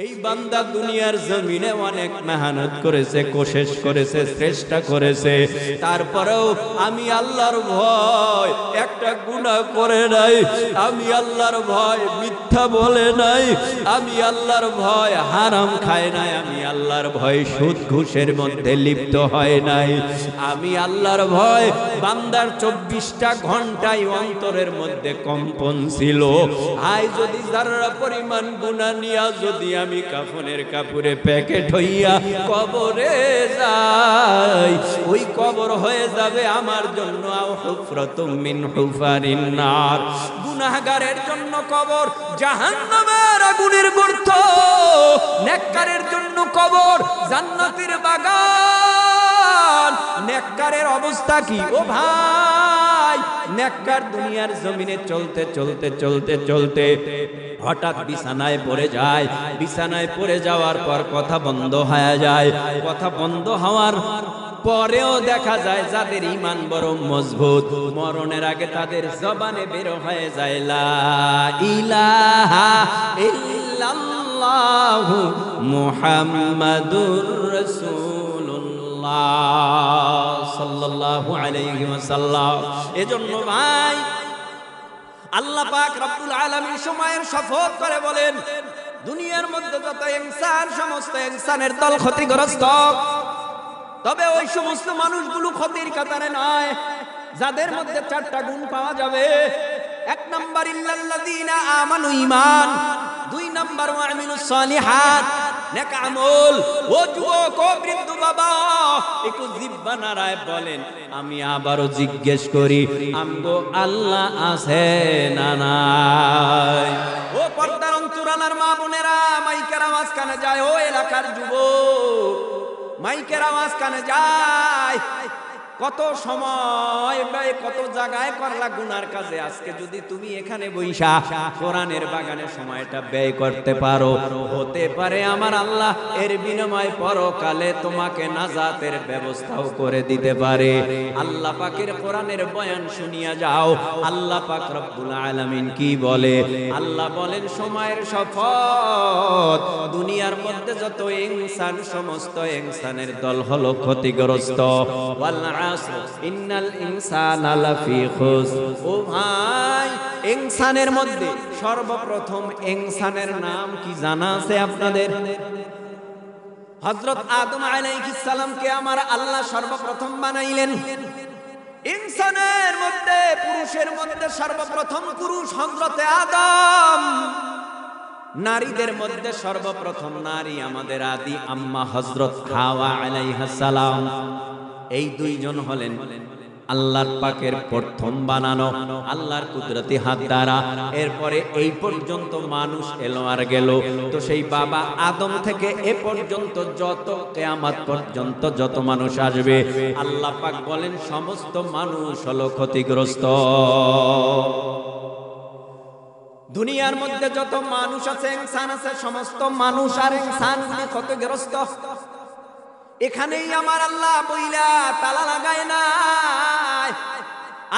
এই বান্দা দুনিয়ার জমিনে অনেক মেহনত করেছে, কোশিশ করেছে, চেষ্টা করেছে, তারপরেও আমি আল্লাহর ভয় একটা গুনাহ করে নাই, আমি আল্লাহর ভয় মিথ্যা বলে নাই, আমি আল্লাহর ভয় হারাম খায় নাই, আমি আল্লাহর ভয় সুদ ঘুষের মধ্যে লিপ্ত হয় নাই, আমি আল্লাহর ভয় বান্দার 24টা ঘন্টায় অন্তরের মধ্যে কম্পন ছিল। আয় যদি যারা পরিমাণ গুনাহ নিয়া যদি আমি কাফনের কাপড়ে প্যাকেট হইয়া কবরে যাই, ওই কবর হয়ে যাবে আমার জন্য হুফরাতুম মিন হুফারিন নার। গুনাহগারের জন্য কবর জাহান্নামের আগুনের গর্ত, নেককারের জন্য কবর জান্নাতের বাগান। নেককারের অবস্থা কি ও ভাই? নেককার দুনিয়ার জমিনে চলতে চলতে চলতে চলতে হঠাৎ বিছানায় পড়ে যায়, বিছানায় পড়ে যাওয়ার পর কথা বন্ধ হয়ে যায়, কথা বন্ধ হওয়ার পরেও দেখা যায় যাদের ঈমান বড় মজবুত, মরণের আগে তাদের জবানে বের হয়ে যায় লা ইলাহা ইল্লাল্লাহু মুহাম্মাদুর রাসূলুল্লাহ সাল্লাল্লাহু আলাইহি ওয়াসাল্লাম। এজন্য ভাই আল্লাহ পাক রব্বুল আলামিন সময়ের শপথ করে বলেন, দুনিয়ার মধ্যে যত ইনসান, সমস্ত ইনসানের দল ক্ষতিগ্রস্ত, তবে ওই সমস্ত মানুষগুলো ক্ষতির কাতারে নয় যাদের মধ্যে 4টা গুণ পাওয়া যাবে। 1 নাম্বার ইল্লাল্লাযীনা আমানু, ঈমান। 2 নাম্বার ওয়া আমিলুস সালিহাত, নেক আমল। ও যুবক, ও বৃদ্ধ বাবা, একটু জিহ্বা নাড়ায় বলেন, আমি আবারও জিজ্ঞেস করি, আমগো আল্লাহ আছে না নাই? ও পর্দার অন্তরালার মা বোনেরা, মাইকের আওয়াজ কানে যায়, ও এলাকার যুবক, মাইকের আওয়াজ কানে যায়, কত সময় ব্যয় কত জায়গায় করলা গুনার কাজে। আজকে যদি তুমি এখানে বইসা কোরআনের বাগানে সময়টা ব্যয় করতে পারো, হতে পারে আমার আল্লাহ এর বিনিময়ে পরকালে তোমাকে নাজাতের ব্যবস্থাও করে দিতে পারে। আল্লাহ পাকের কোরআনের বয়ান শুনিয়া যাও, আল্লাহ পাক রব্বুল আলামিন কি বলে? আল্লাহ বলেন, সময়ের শপথ, দুনিয়ার মধ্যে যত ইনসান, সমস্ত ইনসানের দল হলো ক্ষতিগ্রস্ত। ইন্নাল ইনসানা লাফি খুসর। ও ভাই, ইনসানের মধ্যে সর্বপ্রথম ইনসানের নাম কি জানা আছে আপনাদের? হযরত আদম আলাইহিস সালামকে আমার আল্লাহ সর্বপ্রথম বানাইলেন। ইনসানের মধ্যে, পুরুষের মধ্যে সর্বপ্রথম পুরুষ হযরত আদম। নারীদের মধ্যে সর্বপ্রথম নারী আমাদের আদি আম্মা হযরত হাওয়া আলাইহিস সালাম। এই 2 জন হলেন আল্লাহর পাকের প্রথম বানানো, আল্লাহর কুদরতি হাত দ্বারা। এরপরে এই পর্যন্ত মানুষ এলো আর গেল। তো সেই বাবা আদম থেকে এ পর্যন্ত যত কিয়ামত পর্যন্ত যত মানুষ আসবে, আল্লাহ পাক বলেন সমস্ত মানুষ হলো ক্ষতিগ্রস্ত। দুনিয়ার মধ্যে যত মানুষ আছে, ইনসান আছে, সমস্ত মানুষ আর ইনসানগুলি ক্ষতিগ্রস্ত। এখানেই আমার আল্লাহ বইলা তালা লাগায় নাই,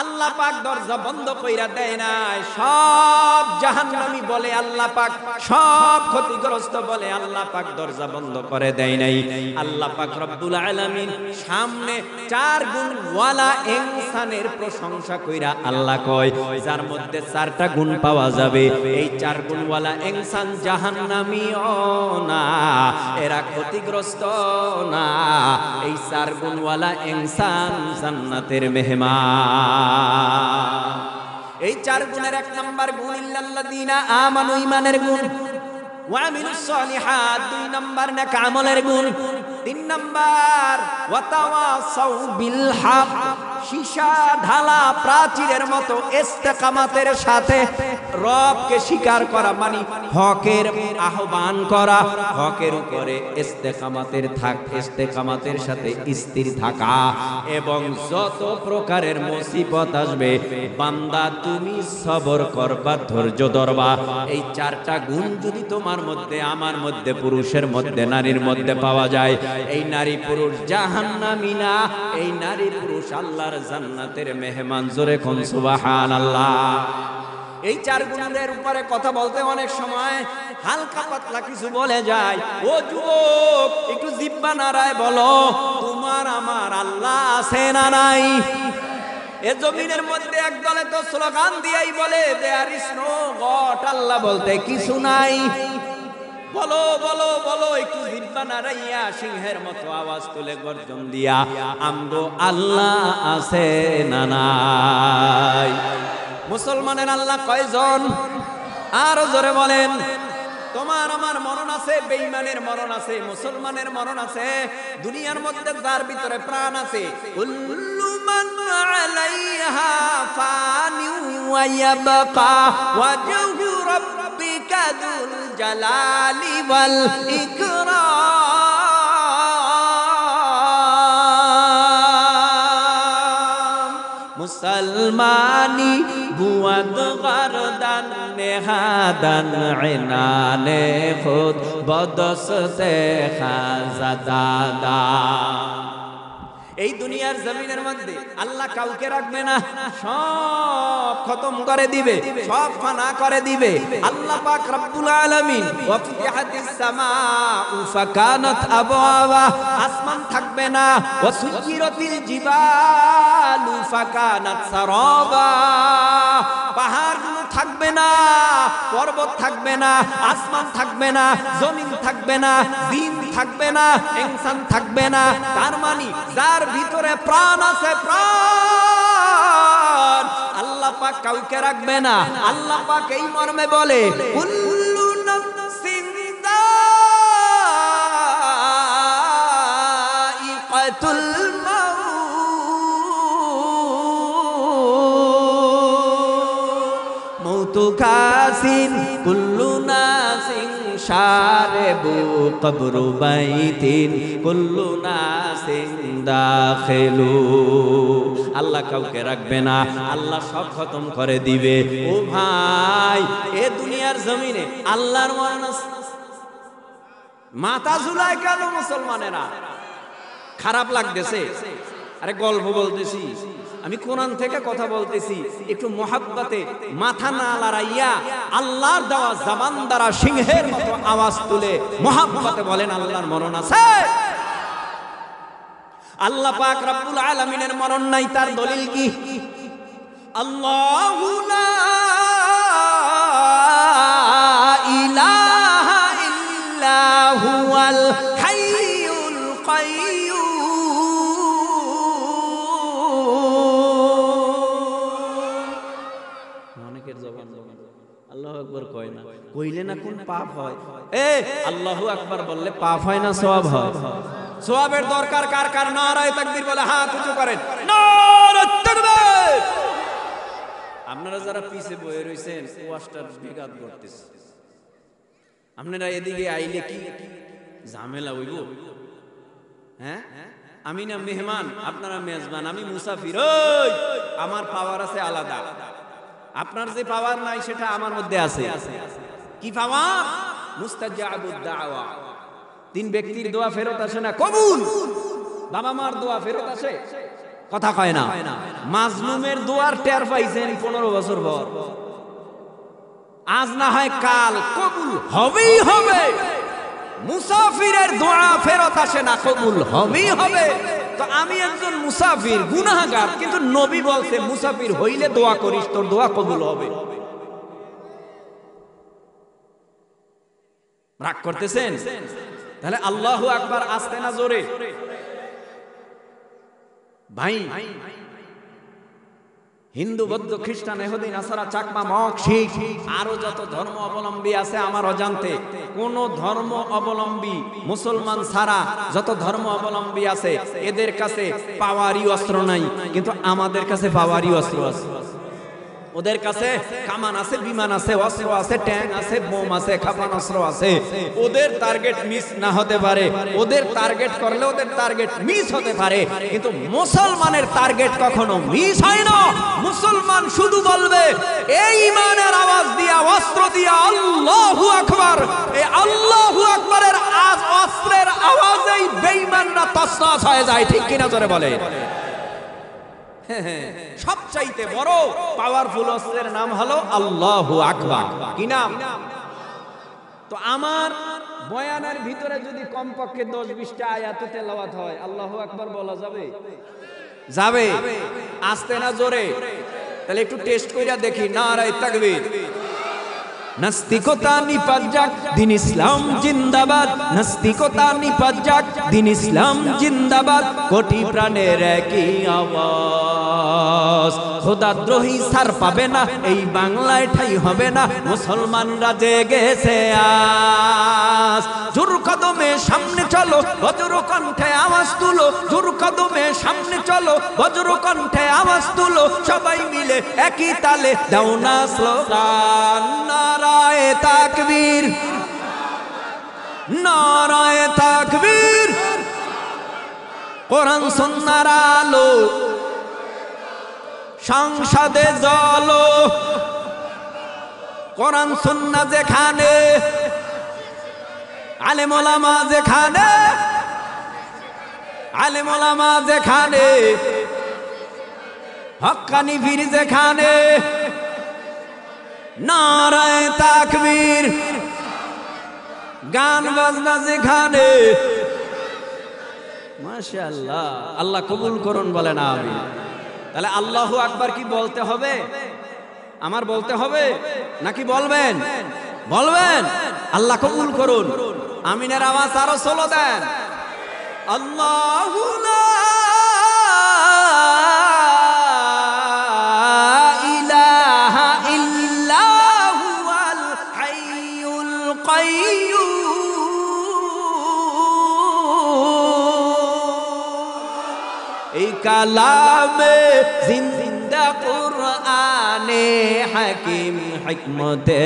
আল্লাহ পাক দরজা বন্ধ কইরা দেয় নাই। সব জাহান্নামী বলে আল্লাহ পাক, সব ক্ষতিগ্রস্ত বলে আল্লাহ পাক দরজা বন্ধ করে দেয় নাই। আল্লাহ পাক রব্বুল আলামিন সামনে 4 গুণ ওয়ালা ইনসানের প্রশংসা কইরা আল্লাহ কয়, যার মধ্যে 4টা গুণ পাওয়া যাবে। এই 4 গুণ ওয়ালা ইনসান জাহান্নামীও না, এরা ক্ষতিগ্রস্ত না। এই 4 গুণ ওয়ালা ইনসান জান্নাতের মেহমান। এই 4 গুণের 1 নাম্বার গুণ ইল্লাল্লাযীনা আমানু, ঈমানের গুণ। ওয়া আমিলুস সালিহাত, 2 নাম্বার নেক আমলের গুণ। 3 নাম্বার ওয়া তাওয়াসাউ বিল হক, সীসা ঢালা প্রাচীরের মতো ইস্তেকামাতের সাথে রবকে স্বীকার করা, মানে হকের আহ্বান করা, হকের উপরে ইস্তেকামাতের সাথে স্থির থাকা। এবং যত প্রকারের মুসিবত আসবে, বান্দা তুমি সবর করবা, ধৈর্য ধরবা। এই 4টা গুণ যদি তোমার মধ্যে, আমার মধ্যে, পুরুষের মধ্যে, নারীর মধ্যে পাওয়া যায়, এই নারী পুরুষ জাহান্নামী না, এই নারী পুরুষ আল্লাহর জান্নাতের মেহমান। জোরে কোন সুবহানাল্লাহ। এই 4 গুণের উপরে কথা বলতে অনেক সময় হালকা পাতলা কিছু বলে যায়, ও যুবক একটু জিহ্বা নাড়ায় বলো, তোমার আমার আল্লাহ আছে না নাই? এ জমিনের মধ্যে একদলে তো স্লোগান দিয়েই বলে দেয়ার ইজ নো গড, আল্লাহ বলতে কিছু নাই। বলো বলো বলো, একটু জিহ্বা নাড়াইয়া সিংহের মতো আওয়াজ তুলে গর্জন দিয়া আমগো আল্লাহ আছে না নাই? মুসলমানের আল্লাহ কয়জন? আরো জোরে বলেন। তোমার আমার মরণ আছে, বেঈমানের মরণ আছে, মুসলমানের মরণ আছে। দুনিয়ার মধ্যে যার ভিতরে প্রাণ আছে, কুল্লু মান আলাইহা ফানি ওয়া ইয়াবকা ওয়াজহু রাব্বিকা যুল জালালি ওয়াল ইকরাম। মুসলমানি বুয়াদ গরদান নেহাদান ইনানে খুদ বদসতে খাজাদাদা। এই দুনিয়ার জমিনের মধ্যে আল্লাহ কাউকে রাখবে না, সব খতম করে দিবে, সব ফানা করে দিবে। আল্লাহ পাক রব্বুল আলামিন ওয়া ফুতিহাতিস সামাউ ফাকানাত আবওয়াবা, আসমান থাকবে না। ওয়া সুজিরাতিল জিবালু ফাকানাত সারাবা, পাহাড়গুলো থাকবে না, পর্বত থাকবে না, আসমান থাকবে না, জমিন থাকবে না, দিন থাকবে না, ইনসান থাকবে না। তার মানে যার ভিতরে প্রাণ আছে, প্রাণ, আল্লাহ পাক কাউকে রাখবে না। আল্লাহ পাক এই মর্মে বলে, কুল্লু নাফসিন যায়িকাতুল মউত কাসিন কুল্লু নাসিন শারিবু কবরু বাইতিন কুল্লু নাসিন দাখিলু। আল্লাহ কাউকে রাখবে না, আল্লাহ সব খতম করে দিবে। ও ভাই, এ দুনিয়ার জমিনে আল্লাহর মরণ আছে। মাথা ঝুলায় কেন মুসলমানেরা? খারাপ লাগতেছে? আরে গল্প বলতেছি, আমি কোরআন থেকে কথা বলতেছি। একটু মোহাব্বতে মাথা না লড়াইয়া আল্লাহর দেওয়া জবান দ্বারা সিংহের মতো আওয়াজ তুলে মোহাব্বতে বলেন আল্লাহর মরণ আছে। আল্লাহ পাক রব্বুল আলামিনের মরণ নাই, তার দলিল কি? আল্লাহু লা ইলাহা ইল্লা হুয়াল হাইয়ুল কাইয়্যুম। আল্লাহু আকবার কয় না, কইলে না কোন পাপ হয়? এ আল্লাহু আকবার বললে পাপ হয় না সওয়াব হয়? সওয়াবের দরকার কার কার? নারায়ে তাকবীর বলে হাত উঁচু করেন, নারায়ে তাকবীর। আপনারা যারা পিছে বসে রইছেন ওয়াজটার বিঘাত করতেছে, আপনারা এদিকে আইলে কি ঝামেলা হইব? হ্যাঁ, আমি না মেহমান, আপনারা মেজবান, আমি মুসাফির। ওই আমার পাওয়ার আছে আলাদা, আপনার যে পাওয়ার নাই সেটা আমার মধ্যে আছে। কি পাওয়ার? মুস্তাজাবুদ দাওয়া। তিন ব্যক্তির দোয়া ফেরত আসে না, কবুল। বাবা মার দোয়া ফেরত আসে, কথা কয় না। মাজলুমের দোয়ার টের পাইছেন 15 বছর পর, আজ না হয় কাল কবুল হবেই হবে। মুসাফিরের দোয়া ফেরত আসে না, কবুল হবেই হবে। তো আমি একজন মুসাফির, গুনাহগার, কিন্তু নবী বলছে মুসাফির হইলে দোয়া করিস, তোর দোয়া কবুল হবে। রাগ করতেছেন? তাহলে আল্লাহু আকবার আসতে না জোরে? ভাই, হিন্দু, বৌদ্ধ, খ্রিস্টান, ইহুদি, নাসারা, চাকমা, মগ, শিখ, আরো যত ধর্ম অবলম্বী আছে আমার অজান্তে, কোন ধর্ম অবলম্বী মুসলমান ছাড়া যত ধর্ম অবলম্বী আছে এদের কাছে পাওয়ারই অস্ত্র নাই, কিন্তু আমাদের কাছে পাওয়ারই অস্ত্র আছে। ওদের কাছে কামান আছে, বিমান আছে, অস্ত্র আছে, ট্যাঙ্ক আছে, বোম আছে, ক্ষেপণাস্ত্র আছে। ওদের টার্গেট মিস না হতে পারে, ওদের টার্গেট করলে ওদের টার্গেট মিস হতে পারে, কিন্তু মুসলমানের টার্গেট কখনো মিস হয় না। মুসলমান শুধু বলবে এই ঈমানের আওয়াজ দিয়া, অস্ত্র দিয়া আল্লাহু আকবার। এই আল্লাহু আকবারের অস্ত্রের আওয়াজেই বেঈমানরা তছনছ হয়ে যায়, ঠিক কিনা জোরে বলে? সবচাইতে বড় পাওয়ারফুল অস্ত্রের নাম হলো আল্লাহু আকবার। কি নাম? তো আমার বয়ানের ভিতরে যদি কমপক্ষে 10-20টা আয়াত তেলাওয়াত হয়, আল্লাহু আকবার বলা যাবে? যাবে। আস্তে না জোরে? তাহলে একটু টেস্ট কইরা দেখি। নারায়ে তাকবীর। নাস্তিকতা নিপাত যাক, দিন ইসলাম জিন্দাবাদ। নাস্তিকতা নিপাত যাক, দিন ইসলাম জিন্দাবাদ। কোটি প্রাণের একই আওয়াজ। খোদাদ্রোহী ছাড় পাবে না, এই বাংলায় ঠাঁই হবে না। মুসলমানরা জেগেছে আজ। জোর কদমে সামনে চলো, বজ্র কণ্ঠে আওয়াজ তুলো। জোর কদমে সামনে চলো, বজ্র কণ্ঠে আওয়াজ তুলো। সবাই মিলে একই তালে দাও না স্লোগান। নারায়ে তাকবীর, নারায়ে তাকবীর। কোরআন সুন্নাহর আলো সংসদে জ্বলো। কোরআন সুন্নাহ যেখানে, আলেম ওলামা যেখানে, আলেম ওলামা যেখানে, হক্কানি পীর যেখানে। নারায়ে তাকবীর। গান বাজনা যেখানে। মাশাআল্লাহ, আল্লাহ কবুল করুন, বলেন আমিন। তাহলে আল্লাহু আকবার কি বলতে হবে? আমার বলতে হবে নাকি বলবেন? বলবেন। আল্লাহ কবুল করুন। আমিনের আওয়াজ আরো সোলো দেন। আল্লাহু লা ইলাহা ইল্লা হুয়াল হাইয়ুল কাইয়্যুম। এই কালামে জিন্দা কুরআনে হাকিম হিকমতে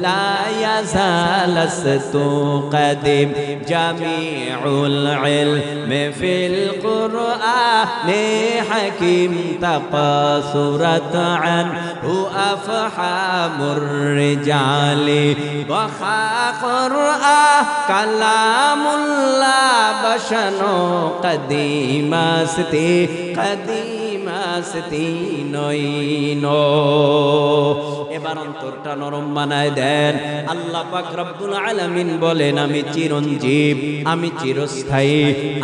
লা ইয়াজালাস্তু কদিম। জামিউল ইলমি ফিল কুরআনে হাকিম তাকাসুরাত আনহু আফহামুর রিজালি ওয়া কুরআন কালামুল্লাহ বাশানো কদিমা সতি কদিমা সতি নইনো। এবার অন্তরটা নরম বানায় দেন। আল্লাহ পাক রব্বুল আলামিন বলেন, আমি চিরঞ্জীব, আমি চিরস্থায়ী,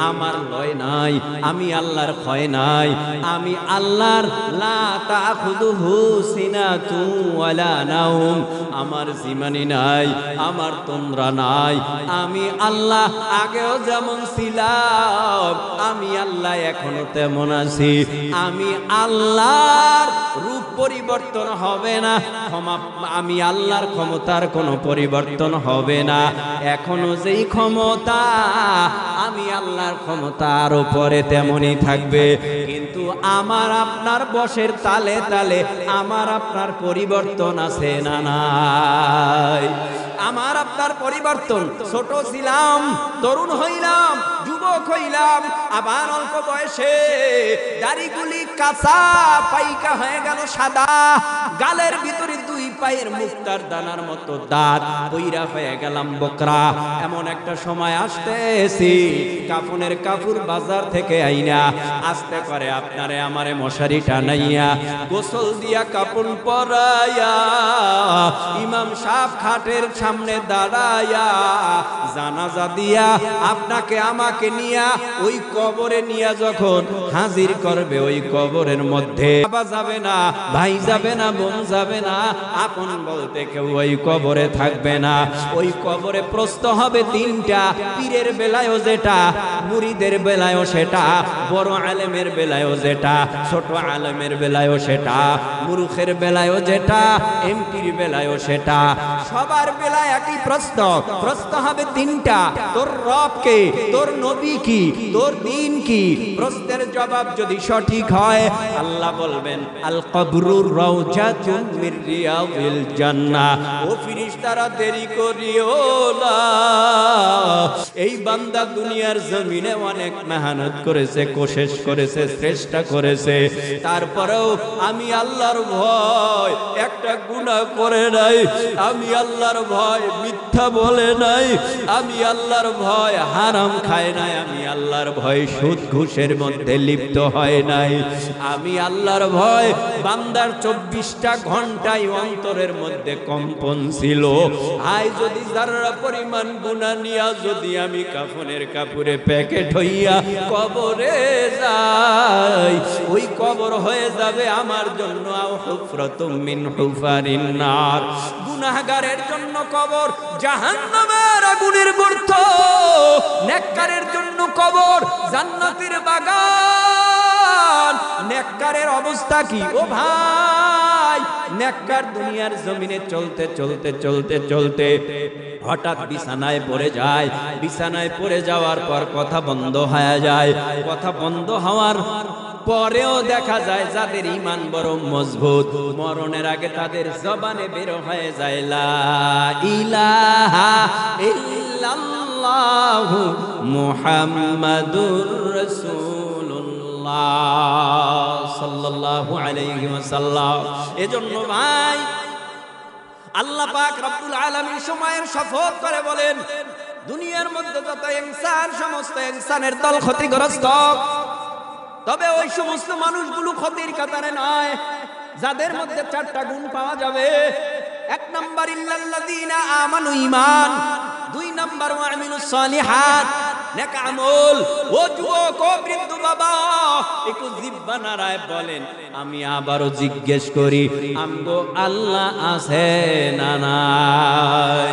আমার লয় নাই, আমি আল্লাহর ক্ষয় নাই। আমি আল্লাহর লা তাখুযুহু সিনাতুন ওয়ালা নাওম, আমার জীবনী নাই, আমার তোমরা নাই। আমি আল্লাহ আগেও যেমন ছিলাম, আমি আল্লাহ এখনো তেমন আছি। আমি আল্লাহর রূপ পরিবর্তন হবে না। আমি আল্লাহর ক্ষমতার কোনো পরিবর্তন হবে না। এখনো যেই ক্ষমতা, আমি আল্লাহর ক্ষমতার উপরে তেমনই থাকবে। কিন্তু আমার আপনার বশের তালে তালে আমার আপনার পরিবর্তন আছে না নাই? আমার আপনার পরিবর্তন। ছোট ছিলাম, তরুণ হইলাম, যুবক হইলাম, আবার অল্প বয়সে দাড়িগুলি কাঁচা পাইকা হয়ে গেল সাদা। গালের ভিতরে দুই পায়ের মুক্তার দানার মতো দাঁত, পইরা হয়ে গেলাম বকরা। এমন একটা সময় আসতেছি, কাফনের কাপড় বাজার থেকে আইনা আস্তে করে আপনারে আমারে মশারি টানাইয়া গোসল দিয়া কাপড় পরাইয়া ইমাম সাহেব খাটের সামনে দাঁড়াইয়া জানাজা দিয়া আপনাকে আমাকে নিয়া ওই কবরে নিয়া যখন হাজির করবে, ওই কবরের মধ্যে বাবা যাবে না, ভাই যাবে না, বোন যাবে না, আপন বলতে কেউ ওই কবরে থাকবে না। ওই কবরে প্রশ্ন হবে তিনটা। পীরের বেলায়ও যেটা, মুরিদের বেলায়ও সেটা, বড় আলেমের বেলায়ও যেটা, ছোট আলেমের বেলায়ও সেটা, মূর্খের বেলায়ও যেটা, এমপির বেলায়ও সেটা। সবার বেলায় একই প্রশ্ন। প্রশ্ন হবে তিনটা। তোর রব কে? তোর নবী কি? তোর দ্বীন কি? প্রশ্নের জবাব যদি সঠিক হয়, আল্লাহ বলবেন আল কবরুর রাউজাতুম মির রিয়াদিল জান্নাহ। ও ফেরেশতারা দেরি করিও না। এই বান্দা দুনিয়ার জমিনে অনেক মেহনত করেছে, কোশিশ করেছে, চেষ্টা করেছে, তারপরেও আমি আল্লাহর ভয় একটা গুনাহ করে নাই। আমি আল্লাহর ভয় মিথ্যা মিথ্যা বলে নাই, আমি আল্লাহর ভয় হারাম খায় নাই, আমি আল্লাহর ভয় সুদ ঘুষের মধ্যে লিপ্ত হয় নাই, আমি আল্লাহর ভয় বান্দার 24টা ঘন্টায় অন্তরের মধ্যে কম্পন ছিল। আয় যদি যারা পরিমাণ গুনাহ নিয়া যদি আমি কাফনের কাপড়ে প্যাকেট হইয়া কবরে যাই, ওই কবর হয়ে যাবে আমার জন্য হুফরাতুম মিন হুফারিন নার। গুনাহগারের জন্য কবর জাহান্নামের আগুনের গর্ত, নেককারের জন্য কবর জান্নাতের বাগান। নেককারের অবস্থা কি ও ভাই? নেককার দুনিয়ার জমিনে চলতে চলতে চলতে চলতে হঠাৎ বিছানায় পড়ে যায়, বিছানায় পড়ে যাওয়ার পর কথা বন্ধ হয়ে যায়, কথা বন্ধ হওয়ার পরেও দেখা যায় যাদের ঈমান বড় মজবুত, মরণের আগে তাদের জবানে বের হয়ে যায় লা ইলাহা ইল্লাল্লাহু মুহাম্মাদুর রাসূলুল্লাহ সাল্লাল্লাহু আলাইহি ওয়াসাল্লাম। এজন্য ভাই আল্লাহ পাক রব্বুল আলামিন সময়ের শপথ করে বলেন, দুনিয়ার মধ্যে যত ইনসান, সমস্ত ইনসানের দল ক্ষতিগ্রস্ত, তবে ওই সমস্ত মানুষগুলো ক্ষতির কাতারে নয় যাদের মধ্যে 4টা গুণ পাওয়া যাবে। 1 নাম্বার ইল্লাল্লাযীনা আমানু ঈমান, 2 নাম্বার ওয়া আমিলুস সালিহাত নেক আমল। ও যুবক, ও বৃদ্ধ বাবা, একটু জিহ্বা নাড়ায় বলেন, আমি আবারও জিজ্ঞেস করি, আমগো আল্লাহ আছে না নাই?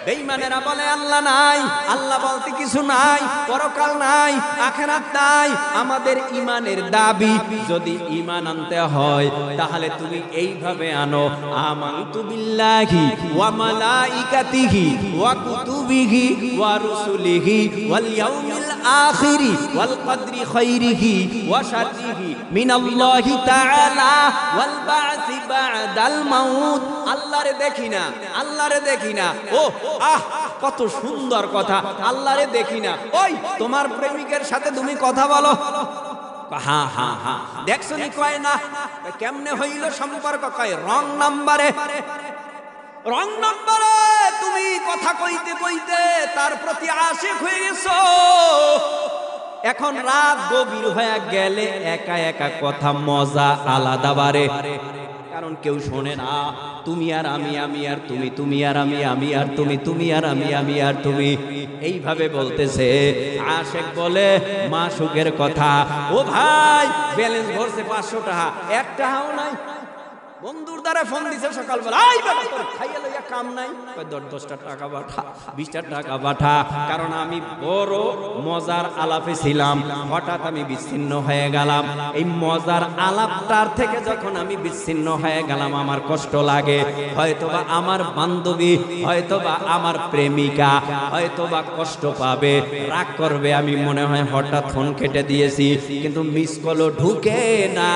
বেঈমানেরা বলে আল্লাহ নাই, আল্লাহ বলতে কিছু নাই, পরকাল নাই, আখিরাত নাই। আমাদের ঈমানের দাবি যদি ঈমান আনতে হয় তাহলে তুমি এইভাবে আনো, আমানতু বিল্লাহি ওয়া মালাইকাতিহি ওয়া কুতুবিহি ওয়া রুসুলিহি ওয়াল ইয়াউমিল আখিরি ওয়াল কদরি খাইরিহি ওয়া শাররিহি মিনাল্লাহি তাআলা ওয়াল বা'সি বা'দাল মাউত। আল্লাহরে দেখি না, আল্লাহরে দেখি না। ও কত সুন্দর কথা, আল্লাহরে দেখি না। ওই তোমার প্রেমিকের সাথে তুমি কথা বলো, হ্যাঁ হ্যাঁ হ্যাঁ দেখছো নি? কয় না। কেমনে হইল সম্পর্ক? কয় রং নাম্বারে, রং নাম্বারে তুমি কথা কইতে কইতে তার প্রতি আশিক হয়ে গেছো। এখন রাত গভীর হয়ে গেলে একা একা কথা মজা আলাদা বারে, কারণ কেউ শোনে না। তুমি আর আমি, আমি আর তুমি, তুমি আর আমি, আমি আর তুমি, তুমি আর আমি, আমি আর তুমি, এইভাবে বলতেছে। আশেক বলে মাসুকের কথা, ও ভাই ব্যালেন্স ভরছে 500 টাকা, 1 টাকাও নাই। বন্ধুর দ্বারা ফোন দিছে সকালবেলা, আই বাবা তোর খাইয়া লইয়া কাম নাই, 10টা টাকা পাঠা, 20টা টাকা পাঠা। কারণ আমি বড় মজার আলাপে ছিলাম, হঠাৎ আমি বিচ্ছিন্ন হয়ে গেলাম। এই মজার আলাপটার থেকে যখন আমি বিচ্ছিন্ন হয়ে গেলাম আমার কষ্ট লাগে। হয়তোবা আমার বান্ধবী, হয়তোবা আমার প্রেমিকা হয়তোবা কষ্ট পাবে, রাগ করবে, আমি মনে হয় হঠাৎ ফোন কেটে দিয়েছি, কিন্তু মিস কলও ঢুকে না,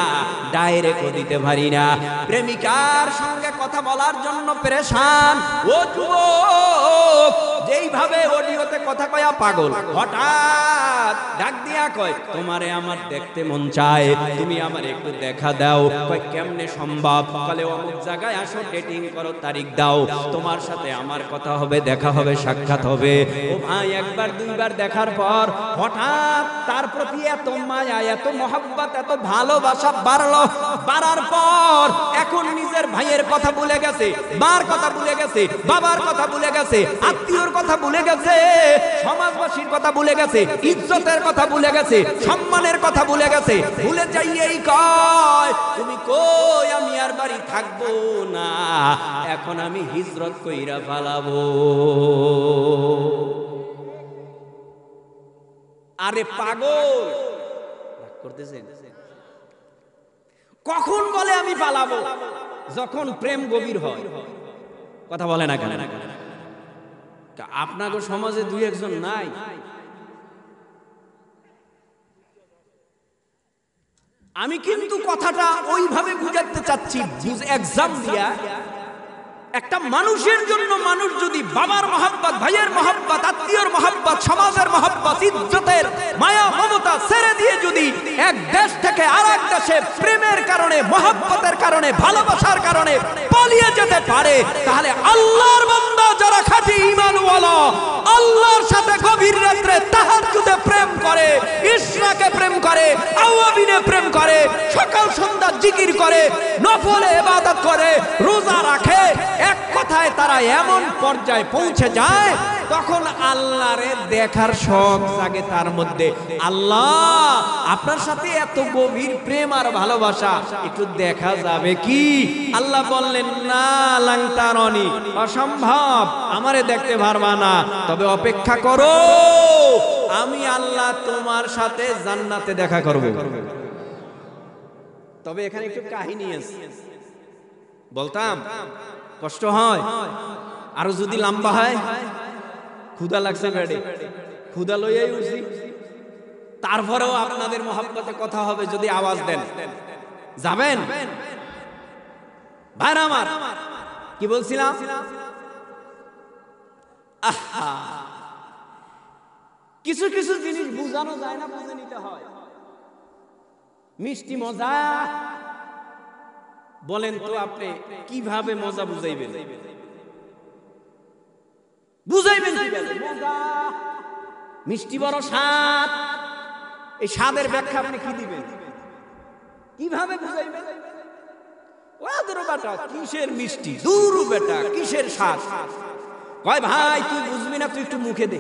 ডাইরেক্টও দিতে পারি না। প্রেমিকার সঙ্গে কথা বলার জন্য পেরেশান। ও যুবক, যেইভাবে অডিওতে কথা কয়া পাগল, হঠাৎ ডাক দিয়া কয় তোমারে আমার দেখতে মন চায়, তুমি আমার একটু দেখা দাও। কয় কেমনে সম্ভব? বলে অমুক জায়গায় আসো, ডেটিং করো, তারিখ দাও, তোমার সাথে আমার কথা হবে, দেখা হবে, সাক্ষাৎ হবে। ও ভাই, 1বার 2বার দেখার পর হঠাৎ তার প্রতি এত মায়া, এত মহব্বত, এত ভালোবাসা বাড়লো। বাড়ার পর এখন নিজের ভাইয়ের কথা ভুলে গেছে, মার কথা ভুলে গেছে, বাবার কথা ভুলে গেছে, আত্মীয়র কথা ভুলে গেছে, সমাজবাসীর কথা ভুলে গেছে, ইজ্জতের কথা ভুলে গেছে, সম্মানের কথা ভুলে গেছে। ভুলে যাইয়েই কয় তুমি কই? আমি আর বাড়ি থাকবো না, এখন আমি হিজরত কইরা পালাবো। আরে পাগল করতেছেন? কখন বলে আমি পালাবো? যখন প্রেম গভীর হয়। কথা বলে না কেন? আপনাদের সমাজে 2-1 জন নাই? আমি কিন্তু কথাটা ওইভাবে বুঝাতে চাচ্ছি, এক্সাম দিয়া। একটা মানুষের জন্য মানুষ যদি বাবার মহব্বত, ভাইয়ের মহব্বত, আত্মীয়র মহব্বত, সমাজের মহব্বত, ইজ্জতের মায়া মমতা ছেড়ে দিয়ে যদি যদি এক দেশ থেকে আরেক দেশে প্রেমের কারণে, মহব্বতের কারণে, ভালোবাসার কারণে পালিয়ে যেতে পারে, তাহলে আল্লাহর বান্দা যারা খাঁটি ঈমানওয়ালা, আল্লাহর সাথে গভীর রাত্রে তাহাজ্জুদে প্রেম করে, ইশরাকে প্রেম করে, আওয়াবিনে প্রেম করে, সকাল সন্ধ্যা জিকির করে, নফলে ইবাদত করে, রোজা রাখে, এক কথায় তারা এমন পর্যায়ে পৌঁছে যায় তখন আল্লাহরে দেখার শখ জাগে তার মধ্যে। আল্লাহ, আপনার সাথে এত গভীর প্রেম আর ভালোবাসা, একটু দেখা যাবে কি? আল্লাহ বললেন, না লাং তারানি, অসম্ভব, আমারে দেখতে পারবা না, তবে অপেক্ষা করো, আমি আল্লাহ তোমার সাথে জান্নাতে দেখা করব। তবে এখানে একটু কাহিনী আছে, বলতাম কষ্ট হয়, আরো যদি লম্বা হয়। ক্ষুধা লাগছে বেডে, ক্ষুধা লইয়াই উঠছি, তারপরেও আপনাদের মহব্বতে কথা হবে, যদি আওয়াজ দেন যাবেন? ভাইরা আমার, কি বলছিলাম? কিছু কিছু জিনিস বুঝানো যায় না, বুঝে নিতে হয়। মিষ্টি মজা, বলেন তো আপনি কিভাবে মজা বুঝাইবেন? বুঝাইবেন কিভাবে? মজা, মিষ্টি বড় স্বাদ, এই স্বাদের ব্যাখ্যা আপনি কি দিবেন? কিভাবে বুঝাইবেন? ওদের বেটা কিসের মিষ্টি, দূর বেটা কিসের স্বাদ। কয় ভাই তুই বুঝবি না, তুই একটু মুখে দে।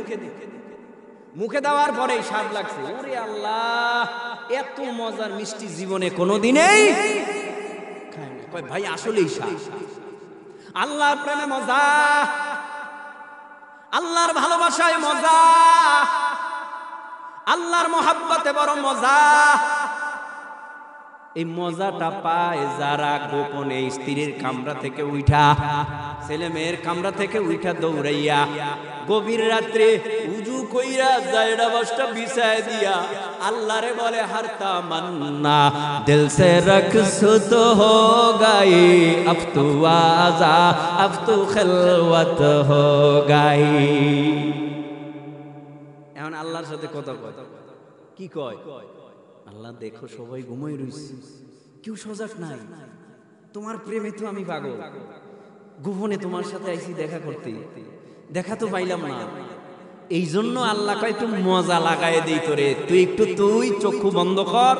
মুখে দেওয়ার পরেই স্বাদ লাগছে। ওরে আল্লাহ, এত মজার মিষ্টি জীবনে কোনোদিনই খাই না। কয় ভাই আসলেই স্বাদ। আল্লাহর প্রেমে মজা, আল্লাহর ভালোবাসায় মজা, আল্লাহর মহব্বতে বড় মজা। এই মজাটা পায় যারা গোপনে স্ত্রীর কামরা থেকে উঠা, ছেলে মেয়ের কামরা থেকে উঠা দৌড়াইয়া গভীর রাত্রে উজু কইরা জায়ডা বসটা বিছায় দিয়া আল্লাহরে বলে, হারতা মান্না দিল সে রকসত হো গাই, আব তু আজা আব তু খেলওয়াত হো গাই। এখন আল্লাহর সাথে কথা কয়, কি কয়? আল্লাহ দেখো সবাই ঘুমাই রইছে, কেউ সজাগ নাই, তোমার প্রেমে তো আমি পাগল, গোপনে তোমার সাথে আইছি দেখা করতে, দেখা তো পাইলাম না। এই জন্য আল্লাহ কয় একটু মজা লাগায় দেই তোরে, তুই চক্ষু বন্ধ কর,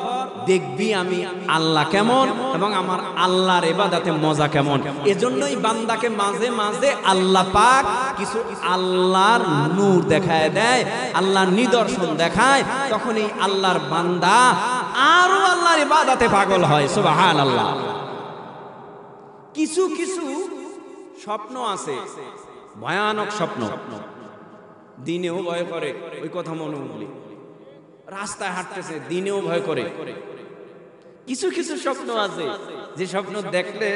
দেখবি আমি আল্লাহ কেমন এবং আমার আল্লাহর ইবাদতে মজা কেমন। এজন্যই বান্দাকে মাঝে মাঝে আল্লাহ পাক কিছু আল্লাহর নূর দেখায় দেয়, আল্লাহর নিদর্শন দেখায়, তখন এই আল্লাহর বান্দা আরো আল্লাহর ইবাদতে পাগল হয়। সুবহানাল্লাহ। কিছু কিছু স্বপ্ন আছে, ভয়ানক স্বপ্ন, দিনেও ভয় করে, ওই কথা মনে উঠলে রাস্তায় হাঁটতেছে দিনেও ভয় করে। কিছু কিছু স্বপ্ন আছে যে স্বপ্ন দেখলে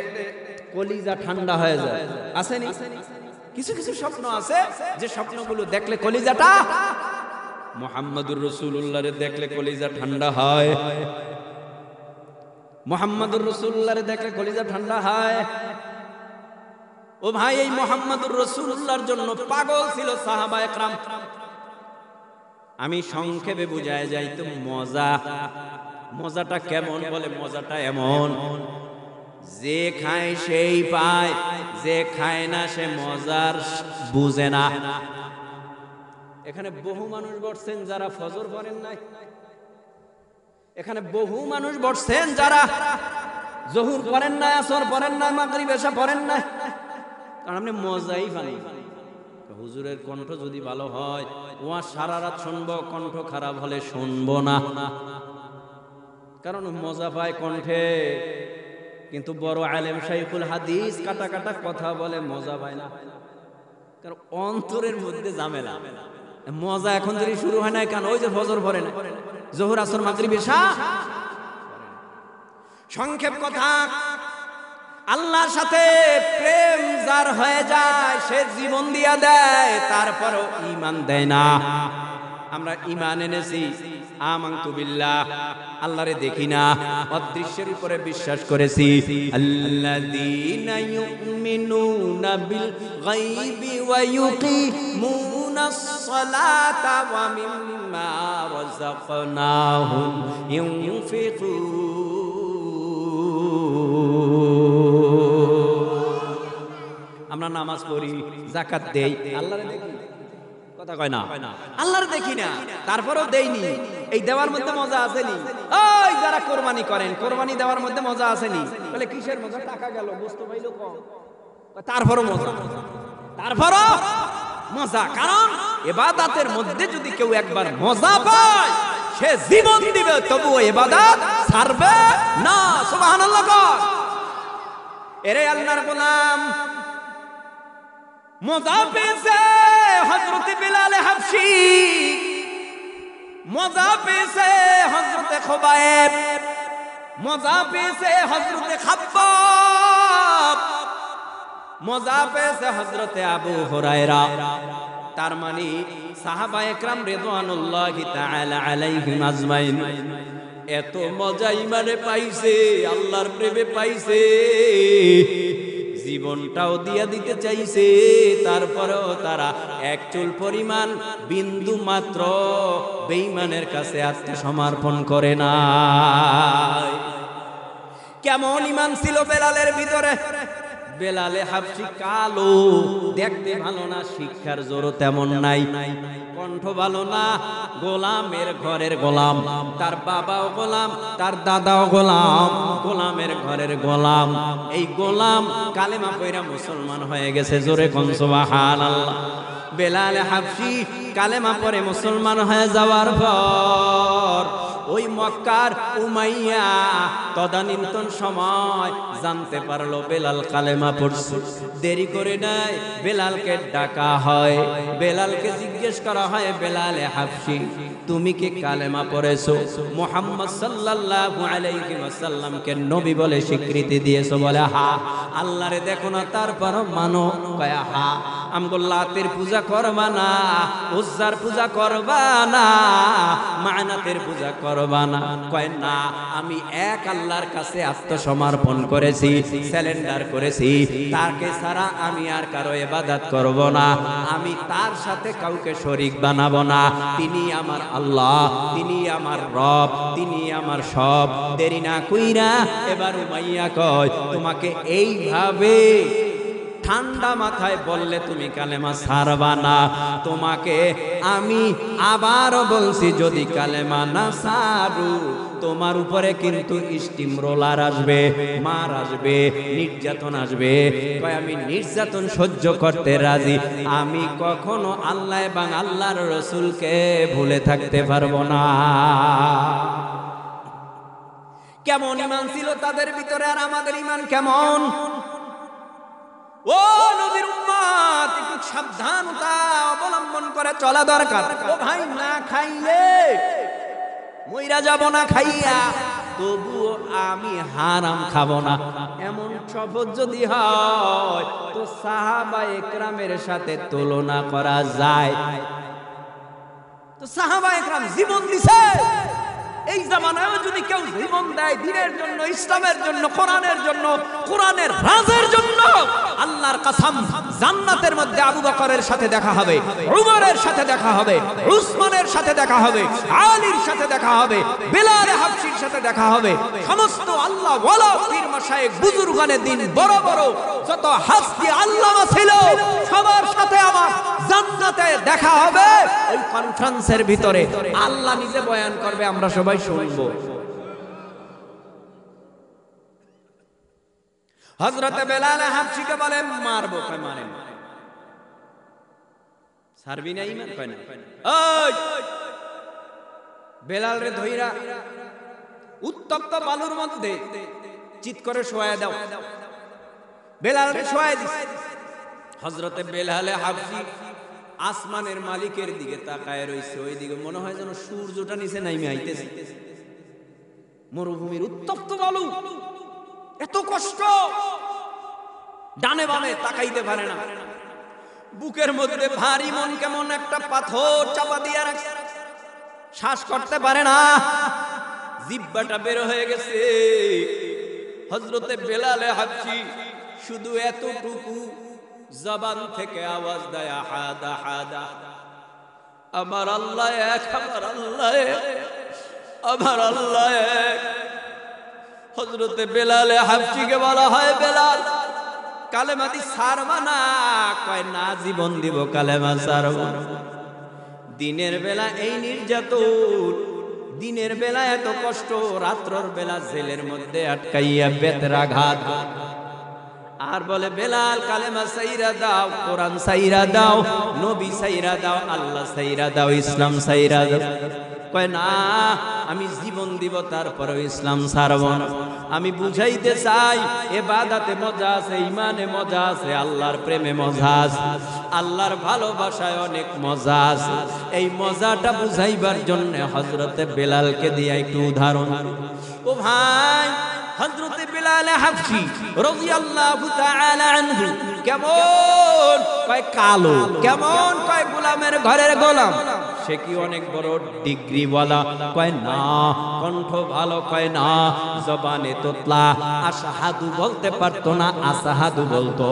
কলিজা ঠান্ডা হয়ে যায়, আসেনি? কিছু কিছু স্বপ্ন আছে যে স্বপ্নগুলো দেখলে কলিজাটা, মুহাম্মদুর রাসূলুল্লাহরে দেখলে কলিজা ঠান্ডা হয়, মুহাম্মদুর রাসূলুল্লাহরে দেখলে কলিজা ঠান্ডা হয়। ও ভাই, এই মুহাম্মদুর রাসূলুল্লাহর জন্য পাগল ছিল সাহাবায়ে কেরাম। আমি সংক্ষেপে বুঝায় যাই তো মজা, মজাটা কেমন? বলে মজাটা এমন, যে খায় সেই পায়, যে খায় না সে মজার বুঝে না। এখানে বহু মানুষ বসছেন যারা ফজর পড়েন নাই, এখানে বহু মানুষ বসছেন যারা জোহর পড়েন নাই, আসর পড়েন নাই, মাগরিব এশা পড়েন নাই, কারণ আপনি মজাই পানি। হুজুরের কণ্ঠ যদি ভালো হয় ওয়াজ সারা রাত শুনবো, কণ্ঠ খারাপ হলে শুনবো না, কারণ মজা পায় কণ্ঠে। কিন্তু বড় আলেম শাইখুল হাদিস কাটা কাটা কথা বলে, মজা পায় না, কারণ অন্তরের মধ্যে ঝামেলা। মজা এখন যদি শুরু হয় না, কারণ ওই যে ফজর পড়ে না, জোহর আসর মাগরিব এশা। সংক্ষেপ কথা, আল্লাহর সাথে প্রেম যার হয়ে যায় সে জীবন দিয়া দেয়, তারপরও ঈমান দেয় না। আমরা ঈমান এনেছি, আমানতু বিল্লাহ, আল্লাহরে দেখি না, অদৃশ্যের উপরে বিশ্বাস করেছি। আল্লাযীনা ইউমিনুনা বিল গায়বি ওয়া ইউকিমুনাস সালাতা ওয়া মিম্মা রাযাকনাহুম ইউনফিকুন। আমরা নামাজ পড়ি, যাকাত দেই, আল্লাহরে দেখি, কথা কয় না, আল্লাহর দেখি না, তারপরেও দেইনি। এই দেওয়ার মধ্যে মজা আসেনি? ওই যারা কোরবানি করেন, কোরবানি দেওয়ার মধ্যে মজা আসেনি? বলে কিসের মজা? টাকা গেল, বুঝতে পাইলো কম, তারপরও মজা, তারপরও মজা। কারণ ইবাদতের মধ্যে যদি কেউ একবার মজা পায়, সে জীবন দিবে, তবুও ইবাদত ছাড়বে না। সুবহানাল্লাহ কর। এরে আল্লাহর গোলাম, মজা পেয়েছে হযরত বিলাল হাবশী, মজা পেয়েছে হযরত খুবাইব, মজা পেয়েছে হযরত খাব্বাব, মজা পেয়েছে হযরত আবু হুরায়রা। তার মানে সাহাবায়ে কেরাম রিদওয়ানুল্লাহি তাআলা আলাইহিম আজমাইন এত মজা ইমানে পাইছে, আল্লাহর প্রেমে পাইছে, জীবনটাও দিয়া দিতে চাইছে, তারপরেও তারা এক চুল পরিমাণ বিন্দু মাত্র বেঈমানের কাছে আত্মসমর্পণ করে না। কেমন ঈমান ছিল বেলালের ভিতরে! বেলালে হাবশী কালো, দেখতে ভালো না, শিক্ষার জোরও তেমন নাই, কণ্ঠ ভালো না, গোলামের ঘরের গোলাম, তার বাবাও গোলাম, তার দাদাও গোলাম, গোলামের ঘরের গোলাম। এই গোলাম কালেমা পয়রা মুসলমান হয়ে গেছে, জোরে কোন সুবহানাল্লাহ। বেলালে হাবশী কালেমা পড়ে মুসলমান হয়ে যাওয়ার পর ওই মক্কার উমাইয়া তদানীন্তন সময় জানতে পারলো বেলাল কালেমা পড়ছে। দেরি করে নাই, বেলালকে ডাকা হয়, বেলালকে জিজ্ঞেস করা হয়, বেলালে হাবশী তুমি কি কালেমা পড়েছো? মুহাম্মদ সাল্লাল্লাহু আলাইহি ওয়াসাল্লামকে নবী বলে স্বীকৃতি দিয়েছো? বলে হা। আল্লাহরে দেখো না, তারপরও মানো? কয় হা। আমগো লাতের পূজা করবা না, উজ্জার পূজা করবা না, মানাতের পূজা করবা না? কয় না, আমি এক আল্লাহর কাছে আত্মসমর্পণ করেছি, সারেন্ডার করেছি, তাকে ছাড়া আমি আর কারো ইবাদত করব না, আমি তার সাথে কাউকে শরীক বানাবো না। তিনি আমার আল্লাহ, তিনি আমার রব, তিনি আমার সব। দেরি না কইরা এবার উমাইয়া কয়, তোমাকে এইভাবে ঠান্ডা মাথায় বললে তুমি কালেমা ছাড়বা না। তোমাকে আমি আবারও বলছি, যদি কালেমা না ছাড়ো তোমার উপরে কিন্তু স্টিম রোলার আসবে, মার আসবে, নির্যাতন আসবে। কয় আমি নির্যাতন সহ্য করতে রাজি, আমি কখনো আল্লাহ এবং আল্লাহর রাসূলকে ভুলে থাকতে পারবো না। কেমন ঈমান ছিল তাদের ভিতরে, আর আমাদের ঈমান কেমন? ও নবীর উম্মত, একটু সাবধানতা অবলম্বন করে চলা দরকার। ও ভাই, না খাইলে মইরা যাব না খাইয়া, তবুও আমি হারাম খাবো না, এমন শপথ যদি হয় তো সাহাবায়ে কেরামের সাথে তুলনা করা যায়। তো সাহাবায়ে কেরাম জীবন দিছে। এই জামানায় যদি কেউ জীবন দেয় দ্বীনের জন্য, ইসলামের জন্য, কোরআনের জন্য, কোরআনের রাজের জন্য, আল্লাহর কসম জান্নাতের মধ্যে আবু বকরের সাথে দেখা হবে, উমরের সাথে দেখা হবে, উসমানের সাথে দেখা হবে, আলীর সাথে দেখা হবে, বেলাল হাবশীর সাথে দেখা হবে। সমস্ত আল্লাহ ওয়ালা পীর মাশায়েখ বুজুর্গানে দিন, বড় বড় যত হাস্তি আল্লামা ছিল, সবার সাথে আমার জান্নাতে দেখা হবে। ওই কনফারেন্সের ভিতরে আল্লাহ নিজে বয়ান করবে, আমরা সবাই শুনবো। হযরত বেলাল হাবশীকে বলে মারবো, কয় মারেন, ছাড়বি না ঈমান? কয় না। ওই বেলাল রে ধইরা উত্তপ্ত বালুর মধ্যে চিৎ করে শোয়ায় দাও। বেলাল রে শোয়ায় দিছে। হযরত বেলাল হাবশী আসমানের মালিকের দিকে তাকায় রইছে, ওই দিকে মনে হয় যেন সূর্যটা নিচে নাইমে আইতেছে। মরুভূমির উত্তপ্ত বালু, এত কষ্ট, ডানে বামে তাকাইতে পারে না। বুকের মধ্যে ভারী মন কেমন একটা পাথর চাপা দিয়া রাখছে। শ্বাস করতে পারে না, জিহ্বাটা বের হয়ে গেছে। হযরতে বেলালে হাবশী শুধু এতটুকু জবান থেকে আওয়াজ দেয়, আহাদা আহাদা, আমার আল্লাহ এক, আমার আল্লাহ এক, আমার আল্লাহ এক। হযরতে বেলালে হাবশীকে বলা হয়, বেলাল কালেমা দি ছাড়বা না? কয় না, জীবন দিব, কালেমা ছাড়ব। দিনের বেলা এই নির্যাতন, দিনের বেলা এত কষ্ট, রাত্রর বেলা জেলের মধ্যে আটকাইয়া বেতরাঘাত। আর বলে, বেলাল কালেমা সাইরা দাও, কোরআন সাইরা দাও, নবী সাইরা দাও, আল্লাহ সাইরা দাও, ইসলাম সাইরা দাও। কয় না, আমি জীবন দিব, তারপরেও ইসলাম ছাড়ব না। আমি বুঝাইতে চাই, ইবাদতে মজা আছে, ইমানে মজা আছে, আল্লাহর প্রেমে মজা আছে, আল্লাহর ভালোবাসায় অনেক মজা আছে। এই মজাটা বুঝাইবার জন্য হযরতে বেলালকে দিয়ে একটু উদাহরণ। ও ভাই, হযরতে বেলাল হাবশী রাদিয়াল্লাহু তাআলা আনহু কেমন? কয় কালো। কেমন? কয় গোলামের ঘরের গোলাম। সে কি অনেক বড় ডিগ্রি ওয়ালা? কয় না। কণ্ঠ ভালো? কয় না। জবানে তোতলা, আশহাদু বলতে পারতো না, আশহাদু বলতো।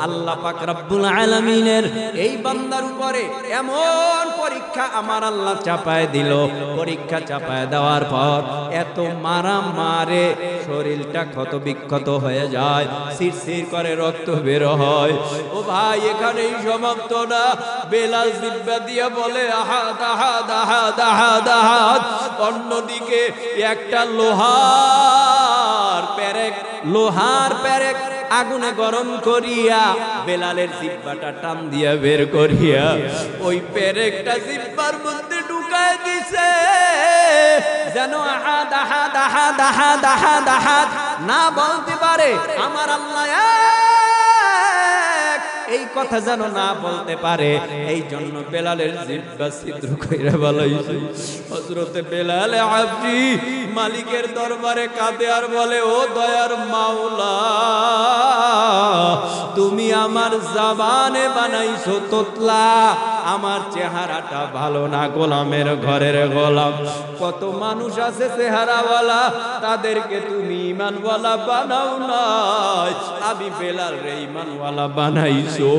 আল্লাহ পাক রব্বুল আলামিনের এই বান্দার উপরে এমন পরীক্ষা আমার আল্লাহ চাপায় দিল। পরীক্ষা চাপায় দেওয়ার পর এত মারা মারে, শরীরটা ক্ষত বিক্ষত হয়ে যায়, শিরশির করে রক্ত বের হয়। ও ভাই, এখানেই সমাপ্ত না। বেলাল জিহ্বা দিয়ে বলে, আহাদ আহাদ আহাদ আহাদ আহাদ। অন্যদিকে একটা লোহার পেরেক আগুনে গরম করিয়া বেলালের জিহ্বাটা টান দিয়া বের করিয়া ওই পেরেকটা জিহ্বার মধ্যে ঢুকায় দিছে, যেন আহাদ আহাদ আহাদ আহাদ আহাদ আহাদ না বলতে পারে, আমার আল্লাহ এক, এই কথা যেন না বলতে পারে। এই জন্য বেলালের জিহ্বা ছিদ্র কইরা বলাইছে। হযরতে বেলাল হাবশী মালিকের দরবারে কাঁদে আর বলে, ও দয়ার মাওলা, তুমি আমার জবানে বানাইছো তোতলা, আমার চেহারাটা ভালো না, গোলামের ঘরের গোলাম। কত মানুষ আছে চেহারাওয়ালা, তাদেরকে তুমি ঈমানওয়ালা বানাও নাই, আমি বেলাল রে ঈমানওয়ালা বানাইছো।